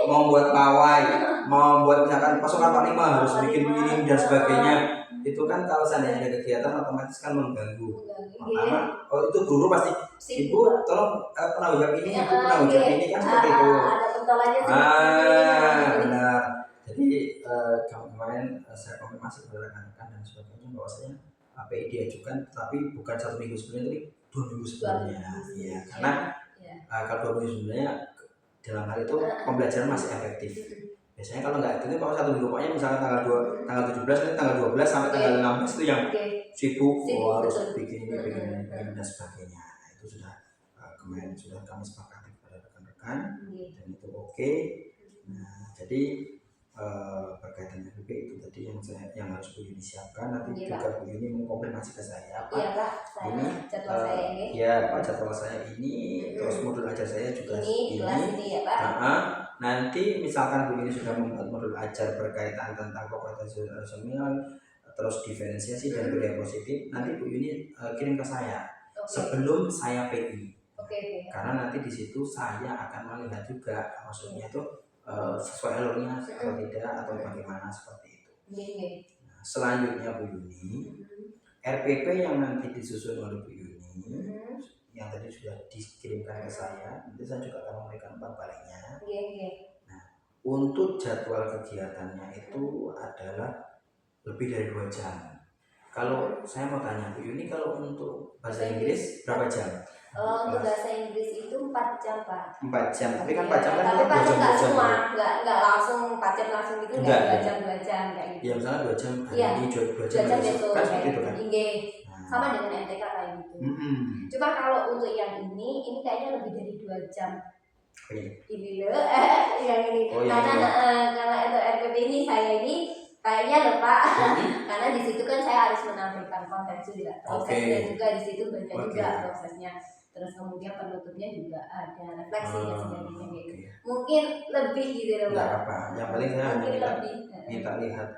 mau buat pawai, mau buat misalkan pasukan panglima harus bikin ini dan sebagainya. Itu kan kalau seandainya ada kegiatan otomatis kan mengganggu. Pertama, itu guru pasti, Ibu tolong penanggung jawab ini, Ibu penanggung jawab ini kan seperti itu. Ada pentolannya benar. Jadi kemarin saya konfirmasi kepada rekan-rekan dan sebagainya bahwasanya API diajukan, tapi bukan 1 minggu sebelumnya, tapi 2 minggu sebelumnya. Ya, karena kalau 2 minggu sebelumnya dalam hal itu pembelajaran masih efektif. Biasanya kalau nggak itu kalau 1 minggu pokoknya misalkan tanggal 17 tanggal 12 sampai tanggal 16 itu yang sibuk harus bikin ini dan sebagainya. Nah, itu sudah kemarin sudah kami sepakati kepada rekan-rekan dan itu oke. Nah jadi berkaitan RPP itu tadi yang harus Bu Yuni siapkan, nanti juga Bu Yuni mengkonfirmasi ke saya Pak. Iya Pak, ini jadwal saya ini. Ya Pak, jadwal saya ini, terus modul ajar saya juga ini. Kelas ini ya Pak. Nanti misalkan Bu Yuni sudah membuat modul ajar berkaitan tentang kompetensi sosial, terus diferensiasi dan budaya positif, nanti Bu Yuni kirim ke saya sebelum saya PI. Karena nanti di situ saya akan melihat juga maksudnya itu sesuai alurnya atau tidak atau bagaimana seperti itu. Nah, selanjutnya Bu Yuni, RPP yang nanti disusun oleh Bu Yuni, yang tadi sudah dikirimkan ke saya, nanti saya juga akan memberikan umpan baliknya. Nah, untuk jadwal kegiatannya itu adalah lebih dari 2 jam. Kalau saya mau tanya Bu Yuni, kalau untuk bahasa Inggris berapa jam? Untuk bahasa Inggris itu 4 jam Pak. 4 jam, tapi kan 4 jam kan tapi 4 jam nggak semua, nggak langsung 4 jam langsung gitu, nggak 2 jam kayak gitu. Ya misalnya 2 jam hari ini, 2 jam besok kan seperti itu kan. Sama dengan MTK kayak gitu. Cuma kalau untuk yang ini kayaknya lebih dari 2 jam. ini loh yang ini Oh, yang karena itu RPP ini saya ini kayaknya loh Pak karena di situ kan saya harus menampilkan konten juga prosesnya juga di situ banyak juga prosesnya, terus kemudian penutupnya juga ada refleksi dan sebagainya gitu. Mungkin lebih gitu loh Pak. Enggak apa, yang paling saya hanya minta lihat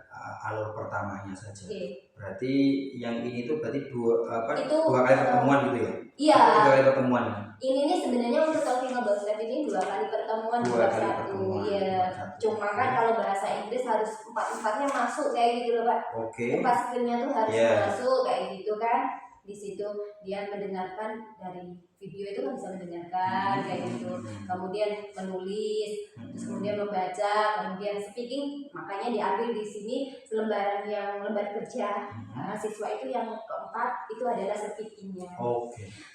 alur pertamanya saja. Berarti yang ini tuh berarti dua kali pertemuan gitu ya? Iya. 2 kali pertemuan. Ini nih sebenarnya untuk Talking About Step ini 2 kali pertemuan bukan satu. Iya. Cuma kan kalau bahasa Inggris harus 4-4-nya masuk kayak gitu loh Pak. Pas skillnya tuh harus masuk kayak gitu kan. Di situ dia mendengarkan dari video itu kan bisa mendengarkan kayak gitu, kemudian menulis, terus kemudian membaca, kemudian speaking, makanya diambil di sini lembaran yang lembar kerja siswa itu yang keempat itu adalah speakingnya.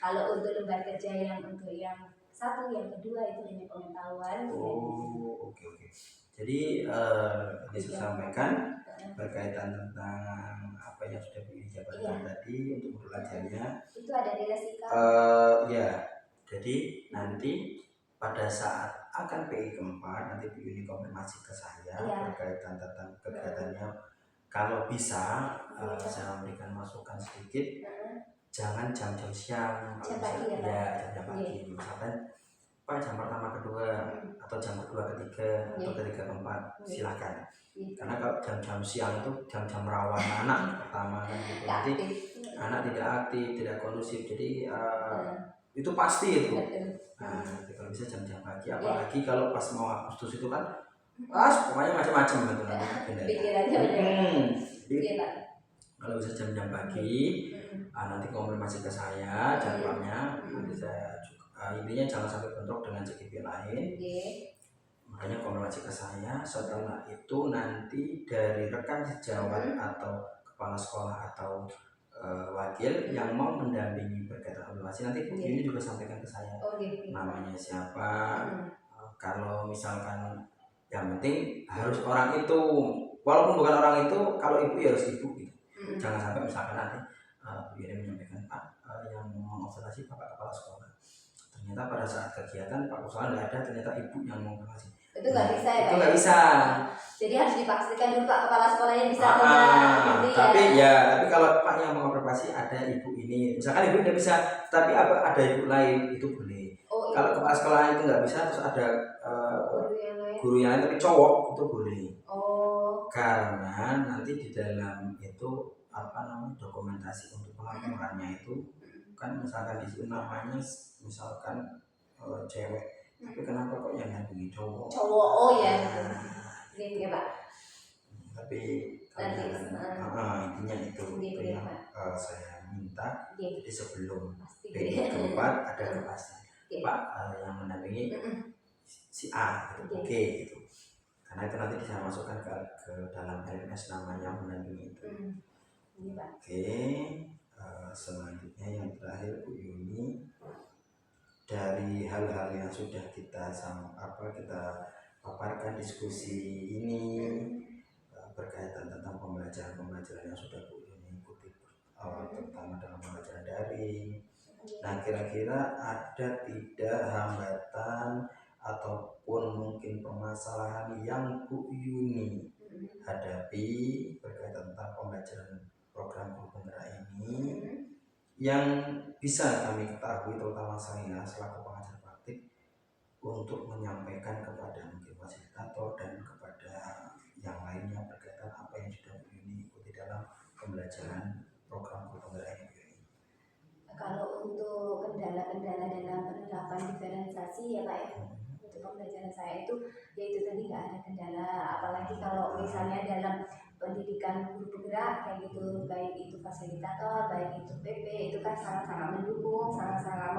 Kalau untuk lembar kerja yang untuk yang satu, yang kedua itu hanya pengetahuan. Jadi disampaikan berkaitan tentang apa yang sudah dijabarkan tadi untuk modul ajarnya. Itu ada di Resika. Ya, jadi nanti pada saat akan PI keempat nanti Bu Yuni konfirmasi ke saya berkaitan tentang kegiatannya. Kalau bisa saya memberikan masukan sedikit, jangan jam-jam siang, jam pagi, misalkan Pak jam pertama kedua atau jam kedua ketiga atau ketiga keempat silakan. Karena kalau jam-jam siang itu jam-jam rawan anak pertama kan gitu. Nanti anak tidak aktif, tidak kondusif, jadi itu pasti itu. Nah, kalau bisa jam-jam pagi, apalagi kalau pas mau Agustus itu kan pokoknya macam-macam gitu pikirannya. Kalau bisa jam-jam pagi, nanti konfirmasi ke saya jadwalnya, nanti saya juga intinya jangan sampai bentrok dengan CGP lain. Makanya konfirmasi ke saya. Setelah itu nanti dari rekan sejawat atau kepala sekolah atau wakil yang mau mendampingi berkaitan evaluasi nanti Bu ini juga sampaikan ke saya namanya siapa. Kalau misalkan yang penting harus orang itu, walaupun bukan orang itu, kalau ibu ya harus ibu gitu. Jangan sampai misalkan nanti Bu ini menyampaikan Pak yang mengobservasi Bapak kepala sekolah, ternyata pada saat kegiatan Pak Kusala nggak ada, ternyata ibu yang mengobservasi. Itu nggak bisa ya? Itu nggak bisa. Jadi harus dipastikan dulu Pak kepala sekolahnya bisa tapi kalau Pak yang mengobservasi ada ibu ini, misalkan ibu nggak bisa, tapi ada ibu lain itu boleh. Kalau kepala sekolah itu nggak bisa, terus ada guru yang lain tapi cowok itu boleh. Karena nanti di dalam itu dokumentasi untuk pelaporannya itu kan misalkan di namanya misalkan cewek, tapi kenapa kok yang hubungi cowok? Ini ya Pak. Tapi intinya itu yang saya minta. Jadi sebelum PI keempat ada kepastian Pak yang mendampingi si A gitu. Gitu. Karena itu nanti saya masukkan ke dalam LMS namanya mendampingi itu. Selanjutnya yang terakhir Bu Yuni, dari hal-hal yang sudah kita paparkan diskusi ini berkaitan tentang pembelajaran yang sudah Bu Yuni ikuti, terutama dalam pembelajaran daring. Nah, kira-kira ada tidak hambatan ataupun mungkin permasalahan yang Bu Yuni hadapi berkaitan tentang pembelajaran program guru penggerak ini yang bisa kami ketahui, terutama saya selaku pengajar praktik, untuk menyampaikan kepada mungkin fasilitator dan kepada yang lainnya berkaitan apa yang sudah Bu Yuni ikuti dalam pembelajaran program guru penggerak ini. Kalau untuk kendala-kendala dalam penerapan diferensiasi ya Pak ya, untuk pembelajaran saya itu yaitu tadi nggak ada kendala, apalagi kalau misalnya dalam pendidikan guru penggerak kayak gitu, baik itu fasilitator, baik itu PP, itu kan sangat-sangat mendukung, sangat-sangat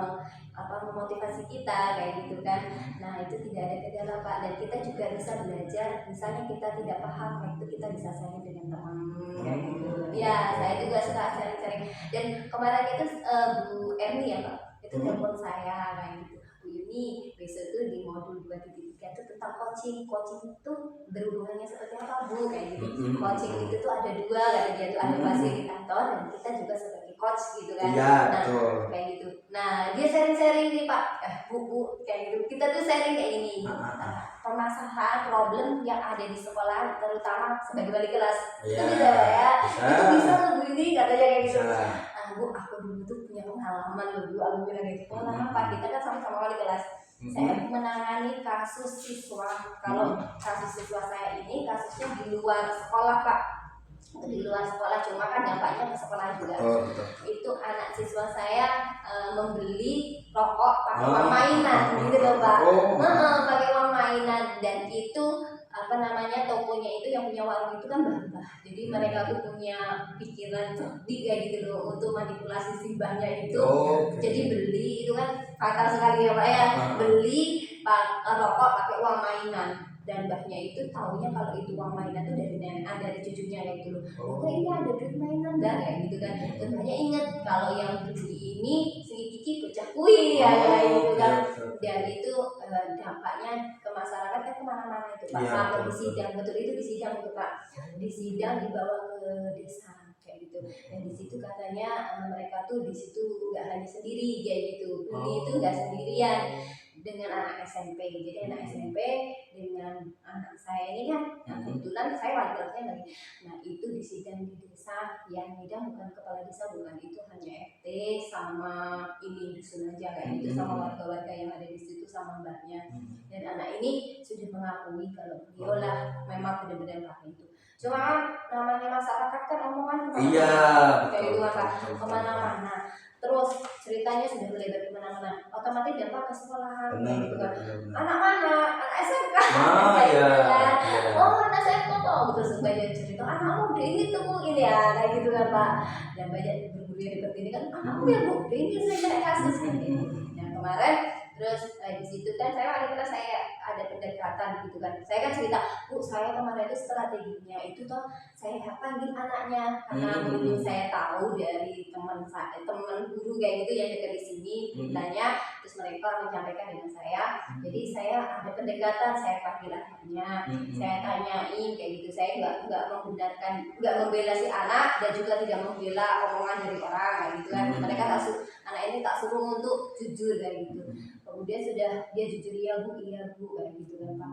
memotivasi kita kayak gitu kan. Nah itu tidak ada kendala Pak, dan kita juga bisa belajar, misalnya kita tidak paham kayak itu kita bisa sharing dengan teman kayak gitu. Ya saya juga suka sharing-sharing, dan kemarin itu Bu Erni ya Pak, itu telepon saya kayak gitu, Bu Yuni besok itu di modul 2.3 itu tentang coaching itu berhubungannya seperti apa Bu kayak gitu. Coaching itu tuh ada dua kan, dia tuh ada fasilitator dan kita juga sebagai coach gitu kan. Iya, betul. Kayak gitu. Nah dia sharing-sharing nih Pak, Bu kayak gitu. Kita tuh sharing kayak ini. Permasalahan problem yang ada di sekolah, terutama sebagai wali kelas. Itu bisa ya. Itu bisa loh Bu ini katanya kayak gitu. Bu, aku dulu tuh punya pengalaman loh Bu, aku bilang gitu. Apa? Kita kan sama-sama wali kelas. Saya menangani kasus siswa. Kalau kasus siswa saya ini kasusnya di luar sekolah Pak, di luar sekolah, cuma kan dampaknya ke sekolah juga. Itu anak siswa saya membeli rokok pakai uang mainan gitu loh Pak. Pakai uang mainan, dan itu apa namanya, tokonya itu yang punya warung itu kan mbah-mbah. Jadi mereka tuh punya pikiran cerdik kayak gitu loh untuk manipulasi si mbahnya itu. Jadi beli itu kan fatal sekali ya Pak ya. Beli rokok pakai uang mainan, dan mbahnya itu taunya kalau itu uang mainan itu dari nenek, dari cucunya kayak gitu loh. Kok ini ada duit mainan dan kayak gitu kan. Dan mbahnya inget kalau yang beli ini si Kiki pecah kuih ya kayak gitu kan. Dan itu dampaknya ke masyarakat kan kemana-mana itu Pak. Sampai di sidang, betul itu di sidang itu Pak. Di sidang dibawa ke desa kayak gitu. Dan di situ katanya mereka tuh di situ nggak hanya sendiri kayak gitu. Beli itu nggak sendirian dengan anak SMP. Jadi anak SMP dengan anak saya ini kan, kebetulan saya wali kelasnya lagi. Nah itu di sidang di desa, yang sidang bukan kepala desa, bukan, itu hanya RT sama ini dusun aja kayak gitu, sama warga-warga yang ada di situ sama mbaknya. Dan anak ini sudah mengakui kalau beliau lah memang benar-benar pakai itu. Cuma namanya masyarakat kan omongan kemana-mana, kayak gitu kan kemana-mana. Terus ceritanya sudah melebar kemana-mana, otomatis dampak ke sekolahan. Gitu kan. Anak mana? Anak SMK. Oh anak SMK kok. Terus banyak cerita, anakmu udah ini tuh ini ya kayak gitu kan Pak. Dan banyak berguru yang dekat ini kan, anakmu ya Bu, ini saya cari kasus kan ini. Nah kemarin terus di situ kan saya wali kelas, saya ada pendekatan gitu kan. Saya kan cerita, Bu saya kemarin itu strateginya itu toh saya panggil anaknya karena mungkin saya tahu dari teman guru kayak gitu yang dekat di sini beritanya. Terus mereka menyampaikan dengan saya, jadi saya ada pendekatan, saya panggil anaknya, saya tanyain kayak gitu. Saya nggak membenarkan, nggak membela si anak, dan juga tidak membela omongan dari orang kayak gitu kan. Mereka anak ini tak suruh untuk jujur kayak gitu. Kemudian sudah dia jujur, iya Bu kayak gitu kan Pak.